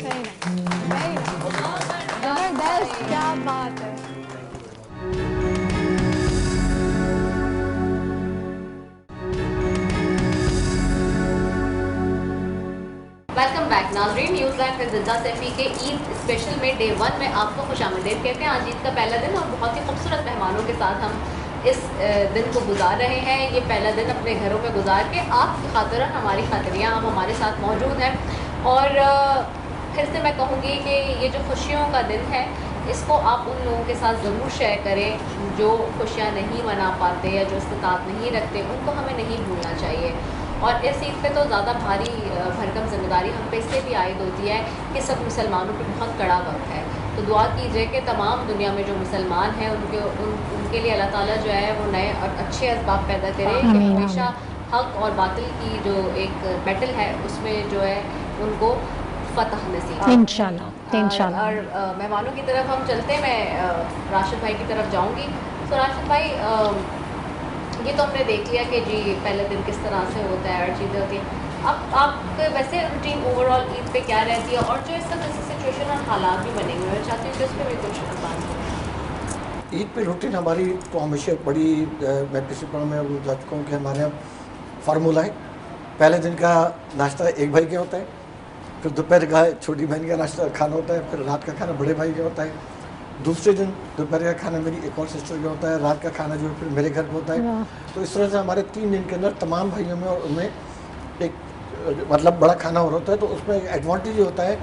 जबरदस्त, क्या बात है। वेलकम बैक नाज़रीन, न्यूज़ लाइव में ज़िंदा सैफी के ईद स्पेशल में डे 1 में आपको खुशामदीद कहते हैं। आज ईद का पहला दिन और बहुत ही खूबसूरत मेहमानों के साथ हम इस दिन को गुजार रहे हैं। ये पहला दिन अपने घरों में गुजार के आपकी खातिर और हमारी खातिरियाँ हम हमारे साथ मौजूद हैं। और फिर से मैं कहूँगी कि ये जो खुशियों का दिन है, इसको आप उन लोगों के साथ ज़रूर शेयर करें जो खुशियाँ नहीं मना पाते या जो इस्तात नहीं रखते, उनको हमें नहीं भूलना चाहिए। और इस ईद पे तो ज़्यादा भारी भरकम जिम्मेदारी हम पे इसलिए भी आयद होती है कि सब मुसलमानों पे बहुत कड़ा वक्त है। तो दुआ कीजिए कि तमाम दुनिया में जो मुसलमान हैं उनके लिए अल्लाह ताला जो है वो नए और अच्छे असबाब पैदा करे कि हमेशा हक़ और बातिल की जो एक बैटल है उसमें जो है उनको फतह नसीब इंशाल्लाह इंशाल्लाह। और मेहमानों की तरफ हम चलते हैं। मैं राशिद भाई की तरफ जाऊँगी। तो राशिद भाई, ये तो हमने देख लिया कि जी पहले दिन किस तरह से होता है और चीज़ें होती हैं। अब आप वैसे रूटीन ओवरऑल ईद पे क्या रहती है और जो इस तरह से सिचुएशन और हालात भी बने हुए हैं, चाहती हूँ कि उस पर भी कुछ बात करें। ईद पे रूटीन हमारी तो हमेशा बड़ी, मैं पिछले प्रोग्राम में बता चुका हूँ कि हमारे यहाँ फार्मूला है। पहले दिन का नाश्ता एक भाई के होता है, फिर दोपहर का छोटी बहन का नाश्ता खाना होता है, फिर रात का खाना बड़े भाई का होता है, दूसरे दिन दोपहर का खाना मेरी एक और सिस्टर का होता है, रात का खाना जो है फिर मेरे घर पर होता है। तो इस तरह से हमारे 3 दिन के अंदर तमाम भाइयों में और उनमें एक मतलब बड़ा खाना हो रहा होता है। तो उसमें एक एडवांटेज ये होता है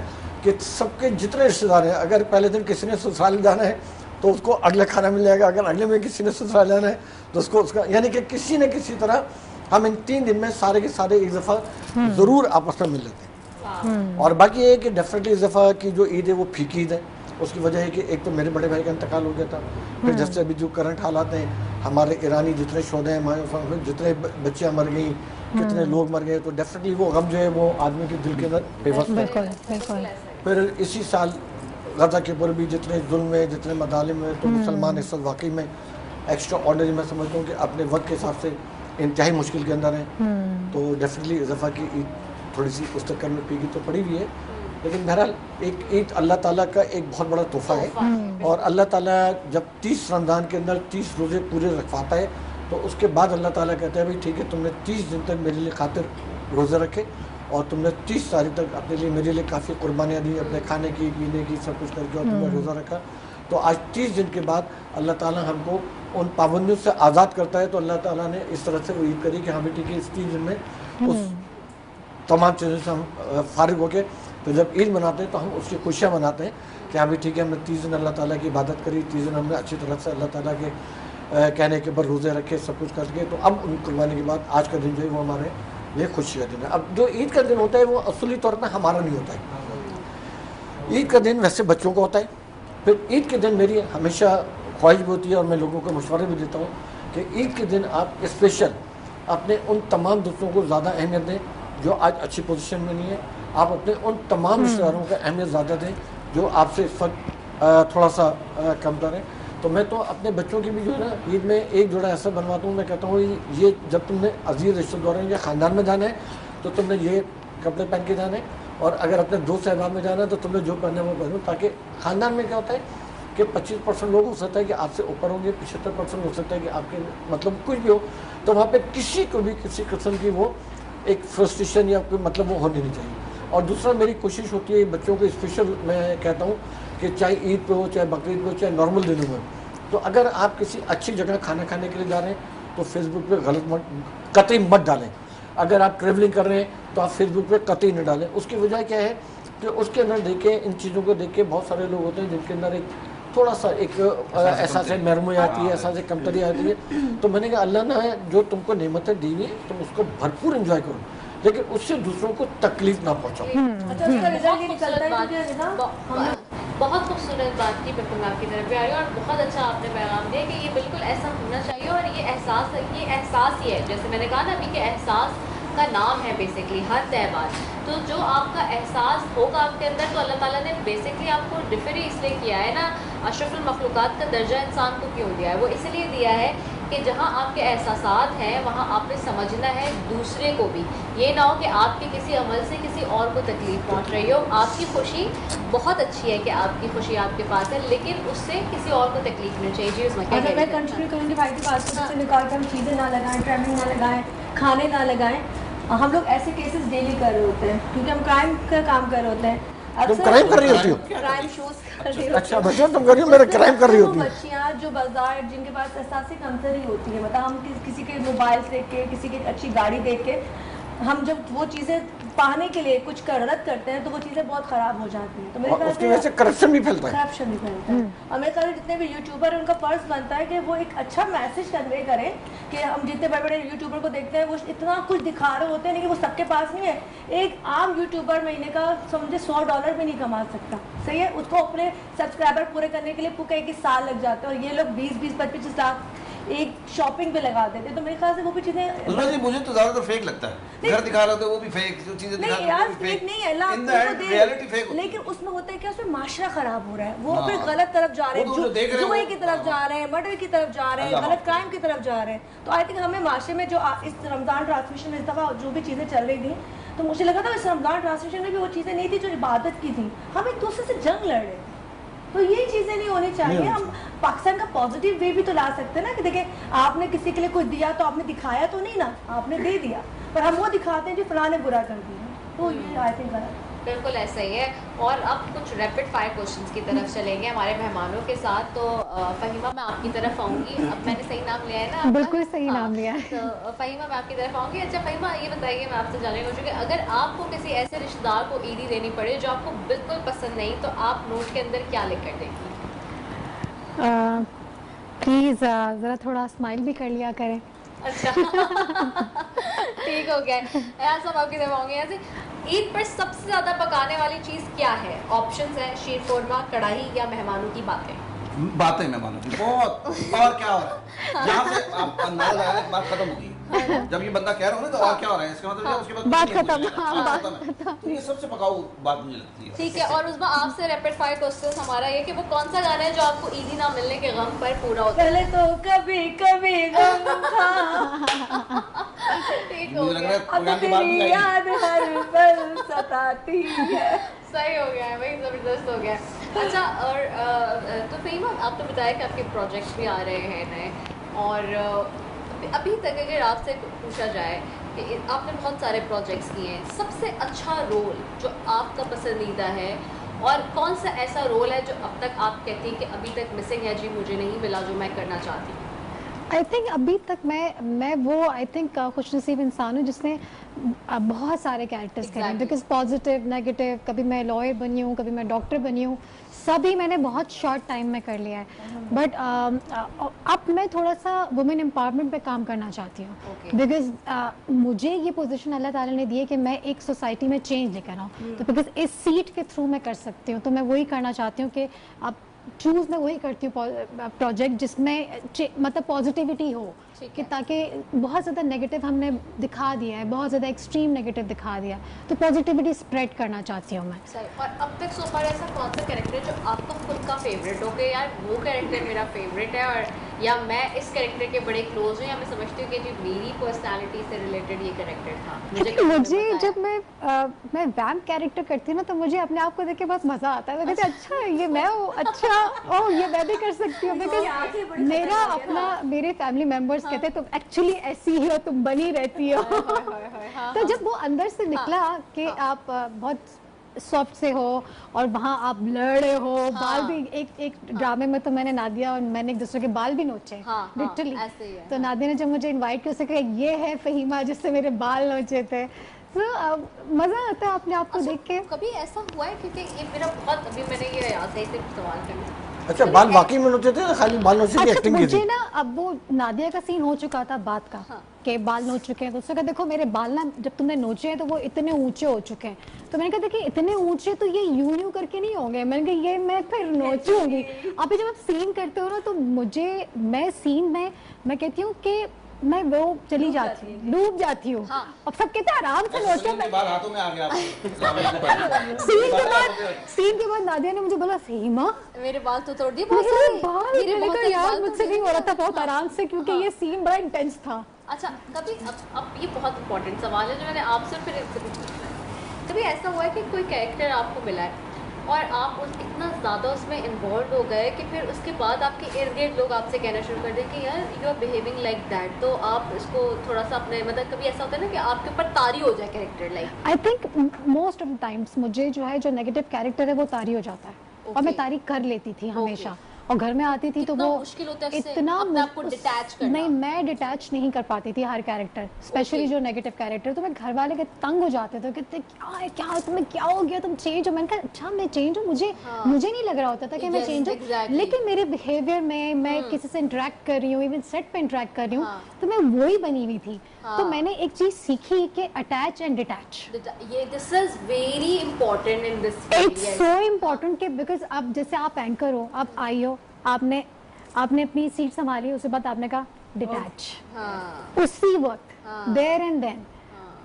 कि सबके जितने रिश्तेदार हैं, अगर पहले दिन किसी ने ससुराल जाना है तो उसको अगला खाना मिल जाएगा, अगर अगले में किसी ने ससुराल जाना है तो उसको उसका, यानी कि किसी न किसी तरह हम इन 3 दिन में सारे के सारे एक दफ़ा ज़रूर आपस में मिल लेते हैं। और बाकी ये है कि डेफिनेटली इस दफ़ा की जो ईद है वो फीकी ईद है। उसकी वजह है कि एक तो मेरे बड़े भाई का इंतकाल हो गया था, फिर जैसे अभी जो करंट हालात हैं, हमारे ईरानी जितने शोधे हैं, जितने बच्चियाँ मर गई, कितने लोग मर गए, तो डेफिनेटली वो गम जो है वो आदमी के दिल के अंदर बेबस है। फिर इसी साल गजा के ऊपर भी जितने जुल्म है, जितने मदालिम है, तो मुसलमान इस वक्त वाकई में एक्स्ट्रा ऑर्डनरी मैं समझता हूँ कि अपने वक्त के हिसाब से इंतहाई मुश्किल के अंदर हैं। तो डेफिनेटली इस दफ़ा की ईद थोड़ी सी उस चक्कर में पीगी तो पड़ी हुई है, लेकिन बहरहाल एक ईद अल्लाह ताला का एक बहुत बड़ा तोहफ़ा है। और अल्लाह ताला जब 30 रमज़ान के अंदर 30 रोज़े पूरे रखवाता है तो उसके बाद अल्लाह ताला कहता है भाई ठीक है, तुमने 30 दिन तक मेरे लिए खातिर रोज़े रखे और तुमने 30 तारीख तक अपने लिए मेरे लिए काफ़ी कुर्बानियाँ दी, अपने खाने की पीने की सब कुछ करके और तुमने रोज़ा रखा। तो आज 30 दिन के बाद अल्लाह ताला हमको उन पाबंदियों से आज़ाद करता है। तो अल्लाह ताला ने इस तरह से वो ईद करी कि हाँ भाई ठीक है, इस 30 दिन में उस तमाम चीज़ों से हम फारिग हो के तो जब ईद मनाते हैं तो हम उसकी खुशियाँ मनाते हैं कि हाँ भाई ठीक है, हमने 30 दिन अल्लाह ताला की इबादत करी, 30 दिन हमने अच्छी तरह से अल्लाह ताला के कहने के ऊपर रोज़े रखे, सब कुछ करके। तो अब उन कुर्बानी के बाद आज का दिन जो है वो हमारे लिए खुशी का दिन है। अब जो ईद का दिन होता है वो असली तौर पर हमारा नहीं होता है। ईद का दिन वैसे बच्चों का होता है। फिर ईद के दिन मेरी हमेशा ख्वाहिश भी होती है और मैं लोगों को मशवरे भी देता हूँ कि ईद के दिन आप स्पेशल अपने उन तमाम दोस्तों को ज़्यादा अहमियत दें जो आज अच्छी पोजीशन में नहीं है। आप अपने उन तमाम रिश्तेदारों को अहमियत ज़्यादा दें जो आपसे इस वक्त थोड़ा सा कम करें। तो मैं तो अपने बच्चों की भी जो है ना ईद में एक जोड़ा ऐसा बनवाता हूँ, मैं कहता हूँ ये जब तुमने अजीज़ रिश्तेदारों या ख़ानदान में जाना है तो तुमने ये कपड़े पहन के जाना है, और अगर अपने दोस्त अहबाब में जाना है तो तुमने जो पहने वो पहनो। ताकि ख़ानदान में क्या होता है कि 25% लोग हो सकता है कि आपसे ऊपर होंगे, 75% हो सकता है कि आपके मतलब कुछ भी हो, तो वहाँ पर किसी को भी किसी किस्म की वो एक फ्रस्ट्रेशन या कोई मतलब वो होनी नहीं चाहिए। और दूसरा मेरी कोशिश होती है बच्चों को स्पेशल मैं कहता हूँ कि चाहे ईद पे हो, चाहे बकरीद पे हो, चाहे नॉर्मल दिनों में, तो अगर आप किसी अच्छी जगह खाना खाने के लिए जा रहे हैं तो फेसबुक पे गलत कतई मत डालें। अगर आप ट्रैवलिंग कर रहे हैं तो आप फेसबुक पे कतई न डालें। उसकी वजह क्या है कि उसके अंदर देखें, इन चीज़ों को देख के बहुत सारे लोग होते हैं जिनके अंदर एक थोड़ा सा एक एहसास महरूमी आती है, एहसास कमतरी आती है। तो मैंने कहा अल्लाह ने जो तुमको नेमतें दी हुई तुम उसको भरपूर एंजॉय करो, लेकिन उससे दूसरों को तकलीफ ना पहुंचाओ। अच्छा, उसका रिजल्ट ये निकलता है कि हम बहुत खूबसूरत बात की मैं आपकी तरफ भी आ रही हूँ, और बहुत अच्छा आपने पैगाम दिया कि ये बिल्कुल ऐसा होना चाहिए। और ये एहसास ही है, जैसे मैंने कहा ना अभी कि एहसास का नाम है बेसिकली हर त्यौहार। तो जो आपका एहसास होगा आपके अंदर, तो अल्लाह ताला ने बेसिकली आपको डिफर ही इसलिए किया है ना, अशरफुल मखलूक़ात का दर्जा इंसान को क्यों दिया है, वो इसलिए दिया है कि जहाँ आपके एहसासात हैं वहाँ आपने समझना है दूसरे को भी। ये ना हो कि आपके किसी अमल से किसी और को तकलीफ पहुँच रही हो। आपकी खुशी बहुत अच्छी है कि आपकी खुशी आपके पास है, लेकिन उससे किसी और को तकलीफ नहीं चाहिए। जी उसमें अगर मैं कंटिन्यू करूँगी भाई की बात से निकाल कर हम चीज़ें ना लगाएं, ट्रैमिंग ना लगाएं, खाने ना लगाएं। हम लोग ऐसे केसेस डेली कर रहे होते हैं क्योंकि हम क्राइम का काम कर रहे होते हैं। तुम क्राइम कर रही होती हो? क्राइम शोज कर रही होती अच्छा बच्चों तुम कर रही हो, मेरे क्राइम कर रही होती हो। बच्चियाँ जो बाजार जिनके पास एहसास कमतरी होती है, मतलब हम किसी के मोबाइल देख के, किसी की अच्छी गाड़ी देख के हम जब वो चीज़ें पाने के लिए कुछ करत करते हैं तो वो चीज़ें बहुत ख़राब हो जाती हैं। तो मेरे ख्याल उसकी वजह से करप्शन भी फैलता है। करप्शन भी फैलता है। और मेरे ख्याल जितने भी यूट्यूबर हैं उनका फर्ज बनता है कि वो एक अच्छा मैसेज कन्वे करें कि हम जितने बड़े बड़े यूट्यूबर को देखते हैं वो इतना कुछ दिखा रहे होते हैं लेकिन वो सबके पास नहीं है। एक आम यूट्यूबर महीने का समझे $100 भी नहीं कमा सकता, सही है। उसको अपने सब्सक्राइबर पूरे करने के लिए पूरे एक साल लग जाते हैं, और ये लोग 20-20, 25 लाख एक शॉपिंग पे लगा देते। तो मेरे ख्याल से वो भी चीजें मुझे तो ज्यादातर फेक लगता है। घर दिखा रहे होते वो भी फेक, जो चीजें दिखा नहीं यार फेक नहीं है, रियलिटी फेक। लेकिन उसमें होता है क्या, उसमें माशरा खराब हो रहा है, वो हाँ। फिर गलत तरफ जा रहे हैं, जुए की तरफ हाँ। जा रहे हैं, मर्डर की तरफ जा रहे हैं, गलत क्राइम की तरफ जा रहे हैं। तो आई थिंक हमें माशरे में जो इस रमजान ट्रांसमिशन में इस दफा जो भी चीजें चल रही थी, तो मुझे लगा था इस रमजान ट्रांसमिशन में भी वो चीजें नहीं थी जो इबादत की थी, हम एक दूसरे से जंग लड़ रहे थे। तो ये चीज़ें नहीं होनी चाहिए। हम पाकिस्तान का पॉजिटिव वे भी तो ला सकते हैं ना कि देखिए आपने किसी के लिए कुछ दिया तो आपने दिखाया तो नहीं ना, आपने दे दिया, पर हम वो दिखाते हैं जो फलां ने बुरा कर दिया। तो ये आई थिंक गलत। बिल्कुल ऐसा ही है। और अब कुछ रैपिड फायर क्वेश्चंस की तरफ चलेंगे हमारे मेहमानों के साथ। तो फ़हीमा मैं आपकी तरफ आऊँगी। अब मैंने सही नाम लिया है ना? बिल्कुल सही नाम लिया है। तो फ़हीमा मैं आपकी तरफ आऊँगी। अच्छा फ़हीमा ये बताइए, मैं आपसे जानने को कि अगर आपको किसी ऐसे रिश्तेदार को ईदी देनी पड़े जो आपको बिल्कुल पसंद नहीं, तो आप नोट के अंदर क्या लिख कर देंगी? प्लीज़ ज़रा थोड़ा स्माइल भी कर लिया करें। अच्छा ठीक हो गया। यहाँ सब आपकी तरफ आऊँगी। ऐसे ईद पर सबसे ज़्यादा पकाने वाली चीज़ क्या है? ऑप्शंस हैं शीर खोरमा, कढ़ाई या मेहमानों की बातें। बातें मेहमानों की बहुत। और क्या हो रहा है यहाँ से आप अंदाजा लगा लें, बात खत्म होगी। जब ये बंदा कह रहा हो ना तो और क्या हो रहा है इसका मतलब उसके बाद बात खत्म। तो ये सबसे पकाऊ बात मुझे लगती है। ठीक है। और उसमें आपसे रैपिड फायर क्वेश्चन हमारा ये कि वो कौन सा गाना है जो आपको ईदी ना मिलने के गम पर पूरा होता है? पहले तो कभी कभी गम था, ठीक हो मुझे लग रहा गया। है अब तेरी याद हर पल सताती है। सही हो गया है भाई, ज़बरदस्त हो गया। अच्छा और तो फ़हीमा आपने बताया कि आपके प्रोजेक्ट्स भी आ रहे हैं नए, और अभी तक अगर आपसे पूछा जाए कि आपने बहुत सारे प्रोजेक्ट्स किए हैं, सबसे अच्छा रोल जो आपका पसंदीदा है, और कौन सा ऐसा रोल है जो अब तक आप कहती हैं कि अभी तक मिसिंग है, जी मुझे नहीं मिला जो मैं करना चाहती हूँ? आई थिंक अभी तक मैं वो आई थिंक खुशनसीब इंसान हूँ जिसने बहुत सारे कैरेक्टर्स करे हैं, बिकॉज पॉजिटिव नेगेटिव, कभी मैं लॉयर बनी हूँ, कभी मैं डॉक्टर बनी हूँ, सभी मैंने बहुत शॉर्ट टाइम में कर लिया है। बट अब मैं थोड़ा सा वुमेन एम्पावरमेंट पे काम करना चाहती हूँ, बिकॉज मुझे ये पोजीशन अल्लाह ताला ने दी है कि मैं एक सोसाइटी में चेंज लेकर आऊँ। तो बिकॉज इस सीट के थ्रू मैं कर सकती हूँ, तो मैं वही करना चाहती हूँ कि अब चूज़ मैं वही करती हूँ प्रोजेक्ट जिसमें मतलब पॉजिटिविटी हो, कि ताकि बहुत ज़्यादा नेगेटिव हमने दिखा दिया है, बहुत ज़्यादा एक्सट्रीम नेगेटिव दिखा दिया, तो पॉजिटिविटी स्प्रेड करना चाहती हूँ मैं। सही। और अब तक सो फार ऐसा कौन सा कैरेक्टर है जो आपका खुद का फेवरेट हो कि यार वो कैरेक्टर मेरा फेवरेट है, और या मैं इस कैरेक्टर के बड़े क्लोज हूँ, या मैं समझती हूँ कि जी मेरी पर्सनालिटी से रिलेटेड ये कैरेक्टर था? मुझे जब मैं वैम्प कैरेक्टर करती हूँ ना, तो मुझे अपने आप को देख के बहुत मज़ा आता है। कहते अच्छा ये मैं हूँ, अच्छा ओह ये मैं भी कर सकती हूँ। बिकॉज मेरा अपना मेरे फैमिली मेम्बर्स कहते तुम एक्चुअली ऐसी ही हो, तुम बनी रहती हो। तो जब वो अंदर से निकला कि आप बहुत सॉफ्ट से हो और वहाँ आप लड़ रहे हो, बाल भी एक ड्रामे में तो मैंने नादिया और मैंने एक दूसरे के बाल भी नोचे लिटरली। तो नादिया ने जब मुझे इनवाइट किया, उसे कहा ये है फ़हीमा जिससे मेरे बाल नोचे थे। तो मज़ा आता है अपने आप को देख के। कभी ऐसा हुआ है, क्योंकि ये मेरा बहुत अभी मैंने ये याद है सिर्फ सवाल करना, अच्छा, बाल वाकई में नोचे थे ना खाली बाल नोचे की अच्छा, एक्टिंग की थी? मुझे ना अब वो नादिया का सीन हो चुका था बात का कि बाल नोच चुके हैं, तो उसने कहा देखो मेरे बाल ना जब तुमने नोचे हैं तो वो इतने ऊंचे हो चुके हैं। तो मैंने कहा देखिए इतने ऊंचे तो ये यूं करके नहीं होंगे। मैंने कहा ये मैं फिर नोचूंगी। अभी जब आप सीन करते हो ना तो मुझे मैं सीन में मैं कहती हूँ कि मैं वो चली जाती हूँ, डूब जाती हूँ। अब सब कहते हैं आराम से नोचो। बाल हाथों में आ गया सीन के बाद नादिया ने मुझे बोला सीमा मेरे बाल तो तोड़ दिए मेरे बाल, मैंने कहा यार मुझसे नहीं हो रहा था बहुत आराम से, क्योंकि ये सीन बड़ा इंटेंस था। अच्छा, कभी अब ये बहुत इंपॉर्टेंट सवाल है जो मैंने आपसे फिर इनसे भी पूछना है। कभी ऐसा हुआ है कि कोई कैरेक्टर आपको मिला है और आप इतना ज़्यादा उसमें इन्वॉल्व हो गए कि फिर उसके बाद आपके इर्द गिर्द लोग आपसे कहना शुरू कर दें कि यार you are behaving like that, तो आप इसको थोड़ा सा अपने मतलब कभी ऐसा होता है ना कि आपके ऊपर तारी हो जाए character like? I think most of the times मुझे जो है जो नेगेटिव कैरेक्टर है वो तारी हो जाता है और मैं तारी कर लेती थी हमेशा। और घर में आती थी तो वो मुश्किल होता है इतना अपने आप को डिटैच करना। नहीं, मैं डिटैच नहीं कर पाती थी हर कैरेक्टर, स्पेशली जो नेगेटिव कैरेक्टर। तो मैं घर वाले के तंग हो जाते थे, कहते क्या है, क्या तुम्हें क्या हो गया, तुम चेंज हो। मैंने कहा अच्छा मैं चेंज हूँ, मुझे नहीं लग रहा होता था कि मैं चेंज हूँ, लेकिन मेरे बिहेवियर में मैं किसी से इंटरेक्ट कर रही हूँ, इवन सेट पे इंटरेक्ट कर रही हूँ, तो मैं वही बनी हुई थी। तो मैंने एक चीज सीखी कि अटैच एंड डिटैच, ये this is very important in this, it's so important कि बिकॉज अब जैसे आप एंकर हो, आप आई हो, आपने अपनी सीट संभाली, उसके बाद आपने कहा डिटैच उसी वक्त देयर एंड देन।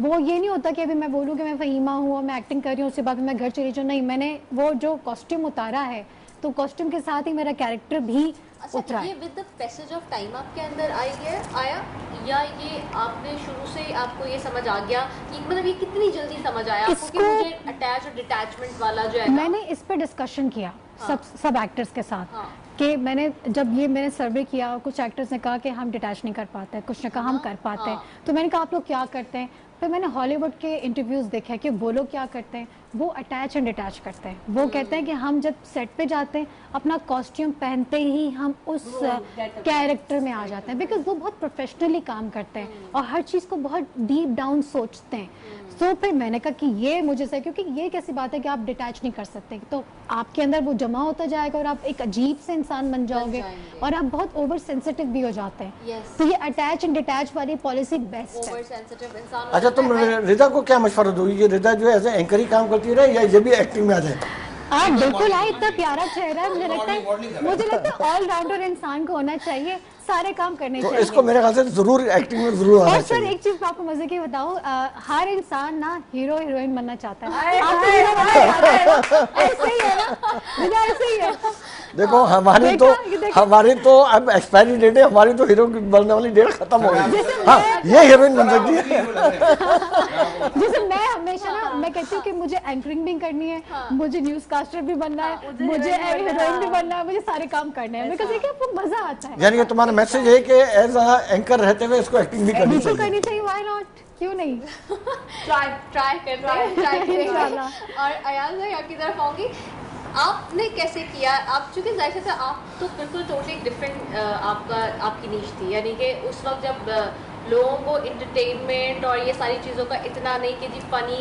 वो ये नहीं होता कि अभी मैं बोलूँ कि मैं फहीमा हूँ और मैं एक्टिंग कर रही हूँ, उसके बाद मैं घर चली जाऊँ। नहीं, मैंने वो जो कॉस्ट्यूम उतारा है तो कॉस्ट्यूम के साथ ही मेरा कैरेक्टर भी उतरा है। ये with the passage of time आपके अंदर आया या ये आपने शुरू से आपको ये समझ आ गया कि मतलब ये कितनी जल्दी समझ आया आपको कि मुझे अटैच और डिटैचमेंट वाला जो है? मैंने इस पे डिस्कशन किया सब एक्टर्स के साथ कि मैंने सर्वे किया, कुछ एक्टर्स ने कहा कि हम डिटैच नहीं कर पाते, कुछ ने कहा हम कर पाते हैं। तो मैंने कहा आप लोग क्या करते हैं? फिर मैंने हॉलीवुड के इंटरव्यूज देखे कि वो लोग क्या करते हैं, वो अटैच एंड डिटैच करते हैं। वो कहते हैं कि हम जब सेट पे जाते हैं अपना कॉस्ट्यूम पहनते ही हम उस कैरेक्टर में आ जाते हैं, बिकॉज वो बहुत प्रोफेशनली काम करते हैं और हर चीज़ को बहुत डीप डाउन सोचते हैं। तो फिर मैंने कहा कि ये मुझे सही, क्योंकि ये कैसी बात है कि आप डिटैच नहीं कर सकते, तो आपके अंदर वो जमा होता जाएगा और आप एक अजीब से इंसान बन जाओगे और आप बहुत ओवर सेंसिटिव भी हो जाते हैं। तो ये अटैच एंड डिटैच वाली पॉलिसी बेस्ट है। ओवर सेंसिटिव इंसान। अच्छा, तुम रिदा को क्या मशवरा दोगी? ये रिदा जो है ऐसे एंकर ही काम करती रहे या ये भी एक्टिंग में आ जाए? बिल्कुल है, इतना प्यारा चेहरा है, मुझे लगता है ऑल राउंडर इंसान को होना चाहिए, सारे काम करने तो चाहिए। इसको मेरे ख्याल से जरूर एक्टिंग में जरूर आना और सर चाहिए। एक चीज मैं आपको मजे की बताऊं, हर इंसान ना हीरो हीरोइन बनना चाहता है। आप तो हीरो बनना चाहते हैं, ऐसे ही है ना, मुझे ऐसे ही है। देखो हमारी तो अब एक्सपायरी डेट है, हमारी तो हीरो बनने वाली डेट खत्म हो गई। हाँ, ये हीरोइन बन सकती है। जैसे मैं हमेशा ना मैं कहती हूँ कि मुझे एंकरिंग भी करनी है, मुझे न्यूज कास्टर भी बनना है, मुझे हीरोइन भी बनना है, मुझे सारे काम करने हैं, बिकॉज़ देखिए आपको मजा आता है। यानी कि तुम्हारा मैसेज है कि एज अ एंकर रहते हुए इसको एक्टिंग भी करनी बिल्कुल चाहिए। करनी चाहिए, व्हाई नॉट, क्यों नहीं। ट्राई करेंगे। और अयाज भाई आपकी तरफ आऊंगी, आपने कैसे किया? आप चूंकि जाहिर सा आप तो बिल्कुल टोटली डिफरेंट आपकी नीश थी, यानी कि उस वक्त जब लोगों को इंटरटेनमेंट और ये सारी चीज़ों का इतना नहीं कि जी फनी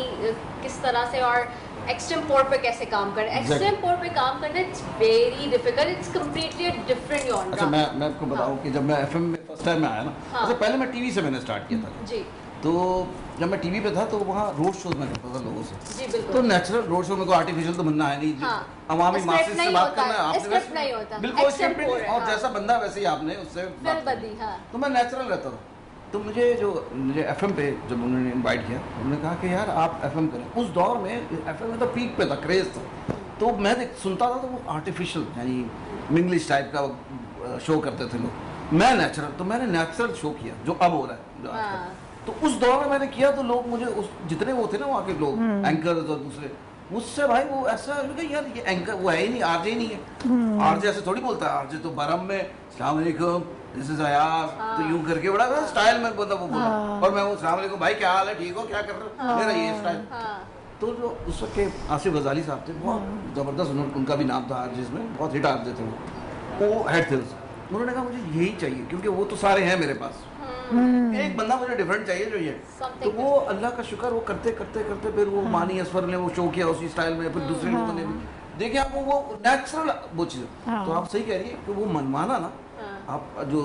किस तरह से और एक्सटेम्पोर पे कैसे काम करना है। एक्सटेम्पोर पे काम करना it's very difficult, it's completely different genre. अच्छा, मैं आपको बताऊं कि जब मैं एफएम में फर्स्ट टाइम में आया ना, अच्छा पहले मैं टीवी से मैंने स्टार्ट किया था जी। तो जब मैं टीवी पे था तो वहाँ रोड शोज में करता था लोगों से। जी बिल्कुल। तो नेचुरल रोड शो में कोई आर्टिफिशियल तो बनना है नहीं, अवामी मासेस से बात करना है आपने, नहीं होता बिल्कुल स्क्रिप्ट नहीं, और जैसा बंदा वैसे ही आपने उससे बात करनी। तो मैं नेचुरल रहता था। तो मुझे एफएम पे जब उन्होंने इनवाइट किया, उन्होंने कहा कि यार आप एफएम करें। उस दौर में एफएम में तो पीक पे था, क्रेज था। तो मैं सुनता था तो वो आर्टिफिशियल यानी इंग्लिश टाइप का शो करते थे लोग, मैं नेचुरल। तो मैंने नेचुरल शो किया जो अब हो रहा है जो आजकल। तो उस दौर में मैंने किया तो लोग मुझे उस जितने वो थे ना वहाँ के लोग एंकर्स और दूसरे, मुझसे भाई वो ऐसा यार ये एंकर वो है ही नहीं, आरजे ही नहीं है। आरजे ऐसे थोड़ी बोलता है, आरजे तो बरम में अस्सलाम वालेकुम दिस इज अयाज, तो यूं करके बड़ा स्टाइल में बोला वो बोला, और मैं वो अस्सलाम वालेकुम भाई क्या हाल है, ठीक हो, क्या कर रहे हो, मेरा ये स्टाइल। तो जो उस वक्त के आसिफ गजाली साहब थे, बहुत ज़बरदस्त, उनका भी नाम था आरजे में, बहुत हिट आरजे थे वो हेड थे उससे। उन्होंने कहा मुझे यही चाहिए क्योंकि वो तो सारे हैं मेरे पास, एक बंदा मुझे डिफरेंट चाहिए जो ये। तो वो अल्लाह का शुक्र वो करते करते करते फिर वो मानी असफर ने वो शो किया उसी स्टाइल में, फिर दूसरे लोगों ने भी। देखिए आप वो नेचुरल वो चीज़, हाँ। तो आप सही कह रही है कि वो मनमाना ना, हाँ। आप जो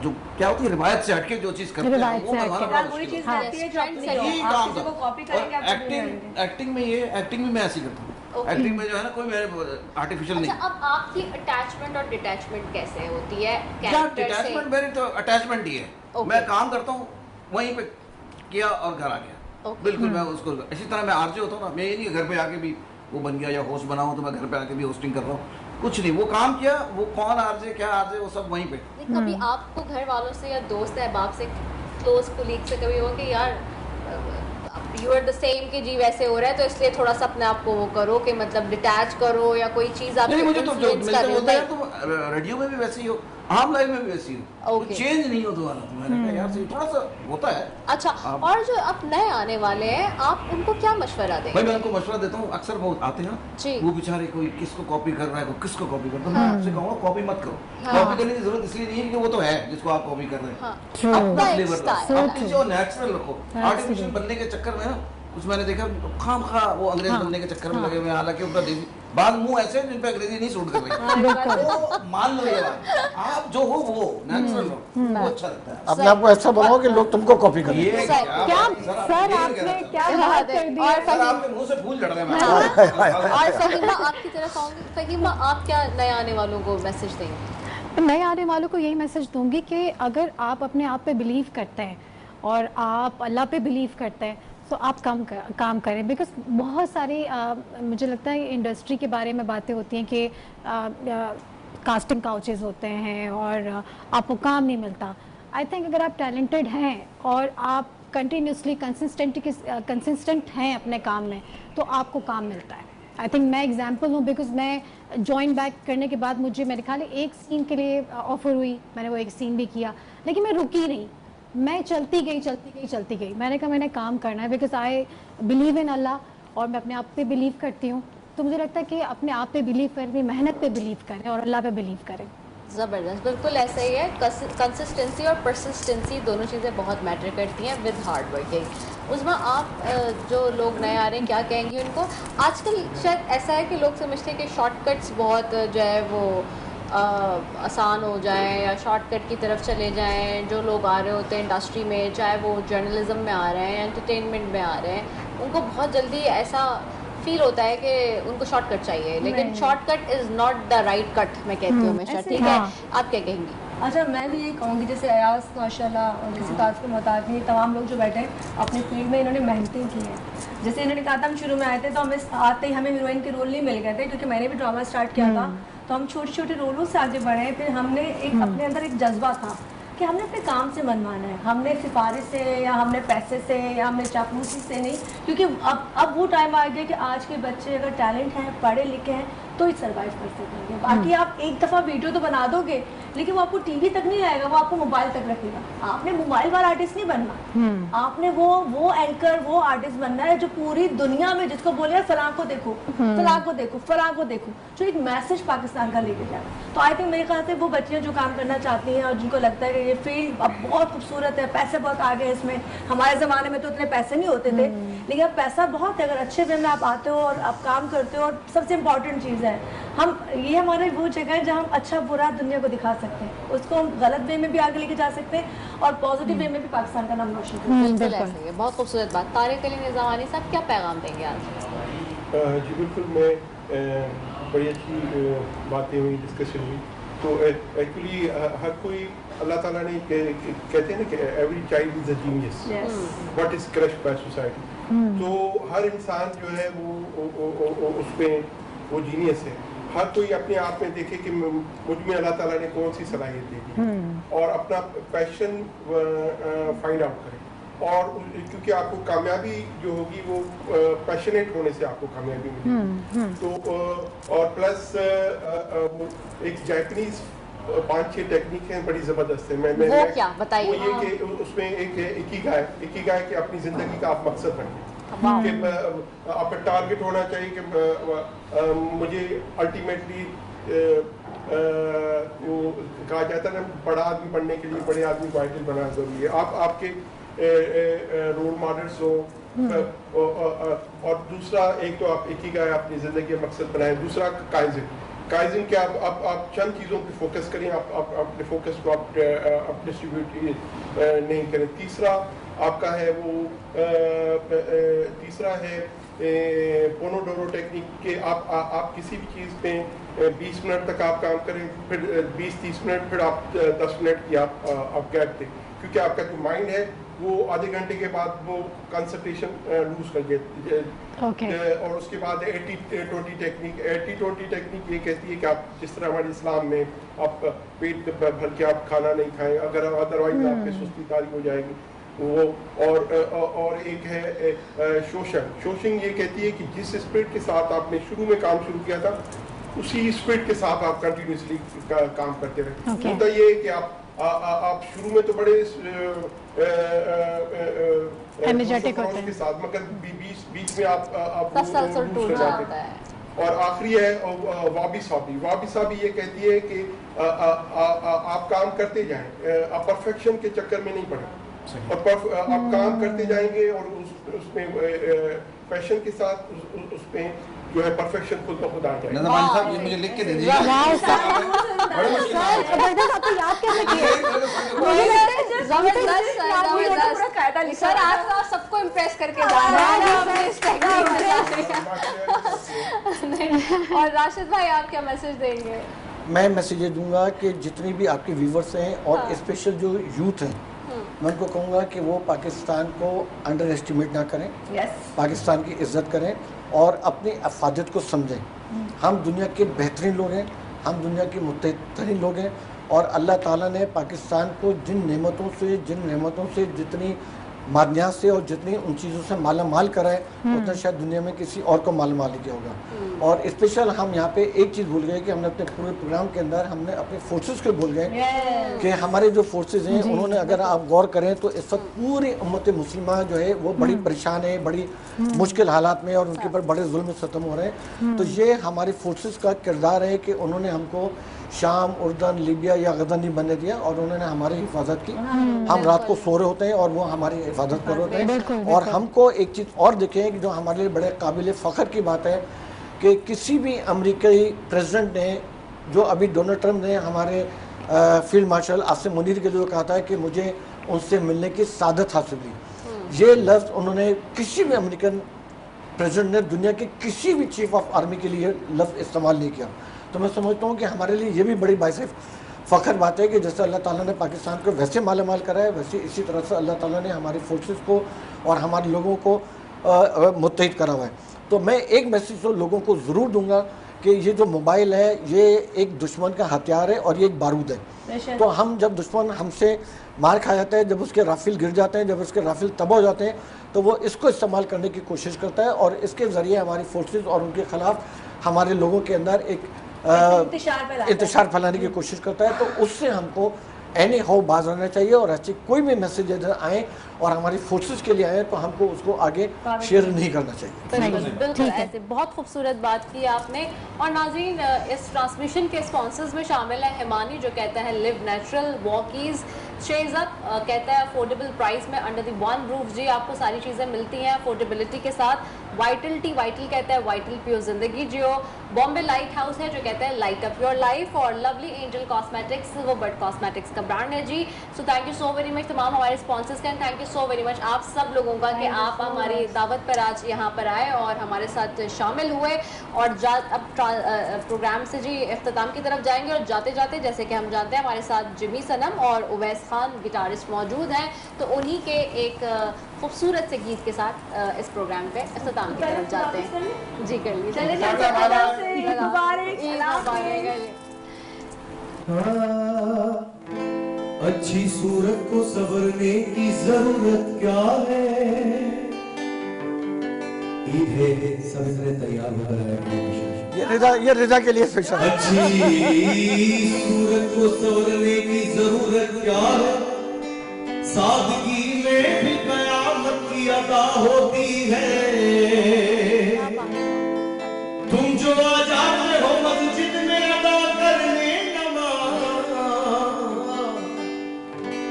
जो क्या होती है रिवायत से हटके जो चीज़ करते हैं रिवायत वो से मनमाना हटके। बड़ा वही मुश्किल चीज होता है। रहती है जो अपनी यही है। आप काम किसी को था। कॉपी करेंगे और आप कभी नहीं करेंगे। एक्टिंग में ये एक्टिंग भी मैं ऐसी करता हूँ। Okay. एक्टिंग में जो है ना कोई मेरे आर्टिफिशियल अच्छा, नहीं। अब आपकी अटैचमेंट और डिटैचमेंट कैसे होती है क्या कैरेक्टर से? डिटैचमेंट, मेरी तो अटैचमेंट ही है। Okay. मैं काम करता हूँ वहीं पे किया और घर आ गया। Okay. बिल्कुल मैं उसको इसी तरह मैं आरजे होता हूँ ना, मैं ये नहीं कि घर पे आके भी वो बन गया या होस्ट बना हूँ तो मैं घर पे आके भी होस्टिंग कर रहा हूँ, कुछ नहीं। वो काम किया, वो कौन आरजे क्या आरजे वो सब वहीं पे। कभी आपको घर वालों से या दोस्त अहबाब से, क्लोज कोलीग से कभी हो कि यार यू आर द सेम कि जी वैसे हो रहा है तो इसलिए थोड़ा सा अपने आप को वो करो कि मतलब डिटैच करो या कोई चीज़ आप नहीं, मुझे तो जो influence मिलते कर रही हो? बोलते हैं तुम रेडियो में भी वैसे ही हो, आम लाइफ में भी वैसी हो, Okay. चेंज नहीं हो तुम्हारा। तो मैंने कहा यार सही थोड़ा सा होता है। अच्छा, आप- और जो अब नए आने वाले हैं आप उनको क्या मशवरा भाई देंगे? मैं उनको मशवरा देता हूँ, अक्सर वो आते हैं जी। वो बेचारे कोई किसको कॉपी कर रहा है, कोई किसको कॉपी कर रहा है, मैं आपसे कहूँगा कॉपी मत करो। हाँ। कॉपी करने की जरूरत इसलिए नहीं है कि वो तो है जिसको आप कॉपी कर रहे हैं। हाँ, True. अपना एक फ्लेवर स्टाइल। अपनी जो नेचुरल रखो। आर्टिफिशियल बनने के चक्कर में ना कुछ मैंने देखा खाम खा वो अंग्रेज बनने के चक्कर में लगे हुए हैं, हालांकि उनका बाद मुंह ऐसे जिन पे अंग्रेजी नहीं सूट कर रही। वो मान लो ये बात, आप जो हो वो नेचुरल हो, वो अच्छा लगता है। अपने आप को ऐसा बनाओ कि लोग तुमको कॉपी करें। ये सर, क्या बात है, सर ये आपने कहना क्या चाहता बात कर दी और है? सर आपके मुंह से फूल झड़ रहे हैं मैं। और फहीमा आपकी तरफ आऊंगी। फहीमा आप क्या नए आने वालों को मैसेज देंगे? नए आने वालों को यही मैसेज दूंगी कि अगर आप अपने आप पे बिलीव करते हैं और आप अल्लाह पे बिलीव करते हैं तो आप काम करें। बिकॉज बहुत सारी मुझे लगता है इंडस्ट्री के बारे में बातें होती हैं कि कास्टिंग काउचेस होते हैं और आपको काम नहीं मिलता। आई थिंक अगर आप टैलेंटेड हैं और आप कंटिन्यूसली कंसिस्टेंट हैं अपने काम में तो आपको काम मिलता है। आई थिंक मैं एग्जांपल हूँ, बिकॉज मैं जॉइन बैक करने के बाद मुझे मेरे ख्याल है एक सीन के लिए ऑफ़र हुई, मैंने वो एक सीन भी किया, लेकिन मैं रुकी नहीं, मैं चलती गई। मैंने कहा मैंने काम करना है, बिकॉज आई बिलीव इन अल्लाह और मैं अपने आप पे बिलीव करती हूँ। तो मुझे लगता है कि अपने आप पे बिलीव करें, अपनी मेहनत पे बिलीव करें और अल्लाह पे बिलीव करें। ज़बरदस्त, बिल्कुल ऐसा ही है। कंसिस्टेंसी और परसिस्टेंसी दोनों चीज़ें बहुत मैटर करती हैं विद हार्ड वर्किंग। उसमें आप जो लोग नए आ रहे हैं क्या कहेंगे उनको? आजकल शायद ऐसा है कि लोग समझते हैं कि शॉर्टकट्स बहुत जो है वो आसान हो जाए या शॉर्टकट की तरफ चले जाएं। जो लोग आ रहे होते हैं इंडस्ट्री में, चाहे वो जर्नलिज्म में आ रहे हैं, एंटरटेनमेंट में आ रहे हैं, उनको बहुत जल्दी ऐसा फील होता है कि उनको शॉर्टकट चाहिए, लेकिन shortcut is not the right cut, मैं कहती हूँ हमेशा। ऐसे ठीक है, आप क्या कहेंगी? अच्छा, मैं भी ये कहूँगी जैसे अयाज माशाल्लाह और जैसे ताज के मोहताज में तमाम लोग जो बैठे हैं अपनी फील्ड में इन्होंने मेहनतें की हैं। जैसे इन्होंने कहा था हम शुरू में आए थे तो हमें आते ही हमें हीरोइन के रोल नहीं मिल गए थे, क्योंकि मैंने भी ड्रामा स्टार्ट किया था, तो हम छोटे छोटे रोलों से आगे बढ़े हैं। फिर हमने एक अपने अंदर एक जज्बा था कि हमने अपने काम से मनवाना है, हमने सिफारिश से या हमने पैसे से या हमने चापलूसी से नहीं, क्योंकि अब वो टाइम आ गया कि आज के बच्चे अगर टैलेंट हैं, पढ़े लिखे हैं तो ही सर्वाइव कर सकेंगे। बाकी आप एक दफ़ा वीडियो तो बना दोगे लेकिन वो आपको टीवी तक नहीं आएगा, वो आपको मोबाइल तक रखेगा। आपने मोबाइल वाला आर्टिस्ट नहीं बनना, आपने वो एंकर वो आर्टिस्ट बनना है जो पूरी दुनिया में जिसको बोले यार फलां को देखो, फलां को देखो, फलां को देखो, जो एक मैसेज पाकिस्तान का लेके जाए। तो आई थिंक मेरे ख्याल से वो बच्चियाँ जो काम करना चाहती हैं और जिनको लगता है कि ये फील्ड अब बहुत खूबसूरत है, पैसे बहुत आगे हैं इसमें, हमारे ज़माने में तो इतने पैसे नहीं होते थे, लेकिन अब पैसा बहुत है अगर अच्छे वे में आप आते हो और आप काम करते हो। और सबसे इम्पॉर्टेंट चीज़ है हम ये हमारे वो जगह है जहाँ हम अच्छा बुरा दुनिया को दिखा सकते हैं, उसको हम गलत वे में भी आगे लेके जा सकते हैं और पॉजिटिव वे में भी पाकिस्तान का नाम रोशन कर सकते हैं। बिल्कुल ऐसे ही है, बहुत खूबसूरत बात। तारिक अली निज़ामानी साहब क्या पैगाम देंगे आज? जी बिल्कुल, मैं बड़ी अच्छी बातें हुई, डिस्कशन हुई। तो एक्चुअली हर कोई अल्लाह ताला ने कहते हैं ना कि every child is a genius what is crushed by society. तो हर इंसान जो है वो उसमें वो जीनियस है। हर कोई अपने आप में देखे कि मुझ में अल्लाह ताला ने कौन सी सलाहियत दी है और अपना पैशन फाइंड आउट करे। और क्योंकि आपको कामयाबी जो होगी वो पैशनेट होने से आपको कामयाबी मिलेगी। तो और प्लस वो एक जापानीज 5-6 टेक्निक हैं बड़ी ज़बरदस्त है। वो क्या बताइए? वो ये कि उसमें एक इकिगाई कि अपनी ज़िंदगी का आप मकसद रखें कि आपका टारगेट होना चाहिए कि मुझे अल्टीमेटली वो कहा जाता है ना, बड़ा आदमी बनने के लिए बड़े आदमी को आइडल बनाना जरूरी है। आप आपके रोल मॉडल्स हो और दूसरा, एक तो आप इकिगाई अपनी ज़िंदगी का मकसद बनाएं, दूसरा काइज़न के आप चंद चीज़ों पे फोकस करें, आप अपने फोकस को आप डिस्ट्रीब्यूट नहीं करें। तीसरा आपका है वो तीसरा है पोमोडोरो टेक्निक के आप किसी भी चीज़ पे 20 मिनट तक आप काम करें, फिर 20-30 मिनट, फिर आप 10 मिनट की आप गैप दें, क्योंकि आपका जो माइंड है वो आधे घंटे के बाद वो कंसंट्रेशन लूज कर देती है। और उसके बाद 80-20 टेक्निक ये कहती है कि आप जिस तरह हमारे इस्लाम में आप पेट भर के आप खाना नहीं खाएं, अगर अदरवाइज आपकी सुस्ती तारी हो जाएगी वो। और एक है शोषण ये कहती है कि जिस स्पिरिट के साथ आपने शुरू में काम शुरू किया था उसी स्पिरिट के साथ आप कंटिन्यूसली काम करते रहे। मुद्दा ये है कि आप शुरू में तो बड़े एनर्जेटिक होते हैं के साथ, मगर बीच में आप तसलसल टूट जाता है। और आखिरी है वाबी साबी ये कहती है कि आप काम करते जाएं, आप परफेक्शन के चक्कर में नहीं पड़े, और आप काम करते जाएंगे और उसमें पैशन के साथ उसमें जो है परफेक्शन खुद ब खुद आ जाएगा। नजमान साहब, ये मुझे लिख के दे दीजिए। सर आज तो सबको इम्प्रेस करके जा रहे हैं। और राशिद भाई, आप क्या मैसेज देंगे? मैं मैसेज ये दूंगा कि जितनी भी आपके व्यूवर्स हैं और स्पेशल जो यूथ हैं, मैं उनको कहूँगा कि वो पाकिस्तान को अंडर एस्टिमेट ना करें, पाकिस्तान की इज्जत करें और अपनी अफादत को समझें। हम दुनिया के बेहतरीन लोग हैं, हम दुनिया के मुत्तहिदतरीन लोग हैं, और अल्लाह ताला ने पाकिस्तान को जिन नेमतों से जितनी मादनियात से और जितनी उन चीज़ों से माला माल करा है, उतना शायद दुनिया में किसी और को माला माल किया होगा। और स्पेशल हम यहाँ पे एक चीज़ भूल गए कि हमने अपने पूरे प्रोग्राम के अंदर हमने अपने फोर्सेस को भूल गए कि हमारे जो फोर्सेस हैं उन्होंने, अगर आप गौर करें तो इस वक्त पूरी उम्मत मुस्लिमा जो है वो बड़ी परेशान है, बड़ी मुश्किल हालात में, और उनके ऊपर बड़े जुल्म सितम हो रहे हैं। तो ये हमारे फोर्सेस का किरदार है कि उन्होंने हमको शाम, उर्दन, लीबिया या गदर नहीं बनने दिया, और उन्होंने हमारी हिफाजत की। हम रात को सो रहे होते हैं और वो हमारी हिफाजत कर रहे होते हैं। और हमको एक चीज़ और देखें कि जो हमारे लिए बड़े काबिल फ़ख्र की बात है कि किसी भी अमेरिकी प्रेसिडेंट ने, जो अभी डोनाल्ड ट्रंप ने हमारे फील्ड मार्शल आसिम मुनीर के लिए कहा था कि मुझे उनसे मिलने की सादत हासिल हुई, ये लफ्ज़ उन्होंने किसी भी अमेरिकन प्रेसिडेंट ने दुनिया के किसी भी चीफ ऑफ आर्मी के लिए लफ्ज़ इस्तेमाल नहीं किया। तो मैं समझता हूँ कि हमारे लिए ये भी बड़ी बाइस फ़ख्र बात है कि जैसे अल्लाह ताला ने पाकिस्तान को वैसे माला माल करा है, वैसे इसी तरह से अल्लाह ताला ने हमारी फोर्सेस को और हमारे लोगों को मुत्तहिद करा हुआ है। तो मैं एक मैसेज तो लोगों को ज़रूर दूंगा कि ये जो मोबाइल है ये एक दुश्मन का हथियार है और ये एक बारूद है। तो हम जब दुश्मन हमसे मार खा जाता है, जब उसके राफिल गिर जाते हैं, जब उसके राफिल तबाह हो जाते हैं, तो वो इसको इस्तेमाल करने की कोशिश करता है और इसके ज़रिए हमारी फोर्सेस और उनके ख़िलाफ़ हमारे लोगों के अंदर एक इंतशार फैलाने की कोशिश करता है। तो उससे हमको एनी हाउ बाज रहना चाहिए, और ऐसी कोई भी मैसेज इधर आए और हमारी फोर्सेस के लिए आए तो हमको उसको आगे शेयर नहीं करना चाहिए। बिल्कुल ऐसे बहुत खूबसूरत बात की आपने। और नाज़रीन, इस ट्रांसमिशन के स्पॉन्सर्स में शामिल है हिमानी, जो कहता है लिव नेचुरल, वॉकीज़, शेज़अप कहता है अफोर्डेबल प्राइस में अंडर द वन रूफ जी आपको सारी चीज़ें मिलती हैं अफोर्डेबिलिटी के साथ। वाइटल कहता है वाइटल प्योर जिंदगी जियो। बॉम्बे लाइट हाउस है जो कहता है लाइट अप योर लाइफ। और लवली एंजल कॉस्मेटिक्स, वो बर्ड कॉस्मेटिक्स का ब्रांड है जी। So thank you so very much तमाम हमारे स्पॉन्सर्स का, thank you so very much आप सब लोगों का कि आप हमारी दावत पर आज यहाँ पर आए और हमारे साथ शामिल हुए। और अब प्रोग्राम से जी इख्तिताम की तरफ जाएंगे, और जाते जाते जैसे कि हम जानते हैं हमारे साथ जिमी सनम और उवैस खान गिटारिस्ट मौजूद हैं, तो उन्हीं के एक खूबसूरत से गीत के साथ इस प्रोग्राम पे इख्तिताम की तरफ जाते हैं जी। कर लीजिए अच्छी सूरत को संवरने की जरूरत क्या है? ईद है, सब इतने तैयार होकर आए। ये रिजा के लिए स्पेशल। अच्छी सूरत को संवरने की जरूरत क्या है? सादगी में भी कयामत की अदा होती है। तुम जो आ जाते हो मस्जिद में अदा करने नमाज,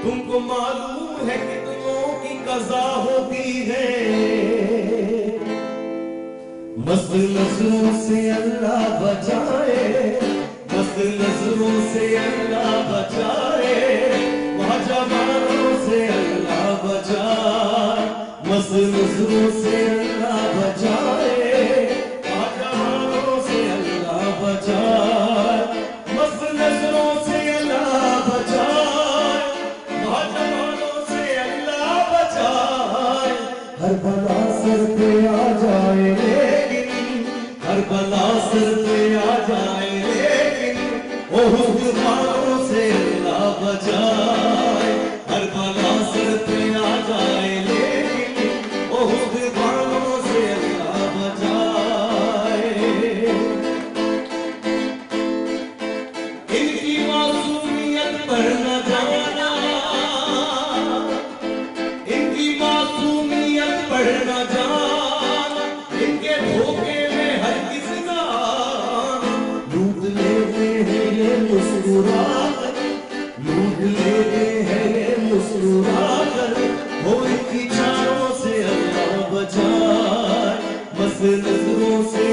तुमको मालूम है कितनों की कज़ा होती है। मस्त नजरों से अल्लाह बचाए, मस्त नजरों से अल्लाह बचाए, नौजवानों से अल्लाह बचाए, मस्त नजरों से अल्लाह बचाए, नौजवानों से अल्लाह बचाए, मस्त नजरों से अल्लाह बचाए, नौजवानों से अल्लाह बचाए। हर बला सर पे आ जाए लेकिन, हर बला सर पे आ जाए लेकिन, ओ हुस्न वालों से अल्लाह बचाए। हर बला सर पे आ जाए लेकिन, ओ हुस्न वालों से अल्लाह बचाए। इनकी मासूमियत पर न जाना, इनकी मासूमियत पर न जाना, इनके धोखे में हर किस ना लूट लेते हैं ये मुस्कुरा कर, लूट लेते हैं ये मुस्कुरा कर, हो इनकी चारों से अल्लाह बचाए, मस्त नजरों से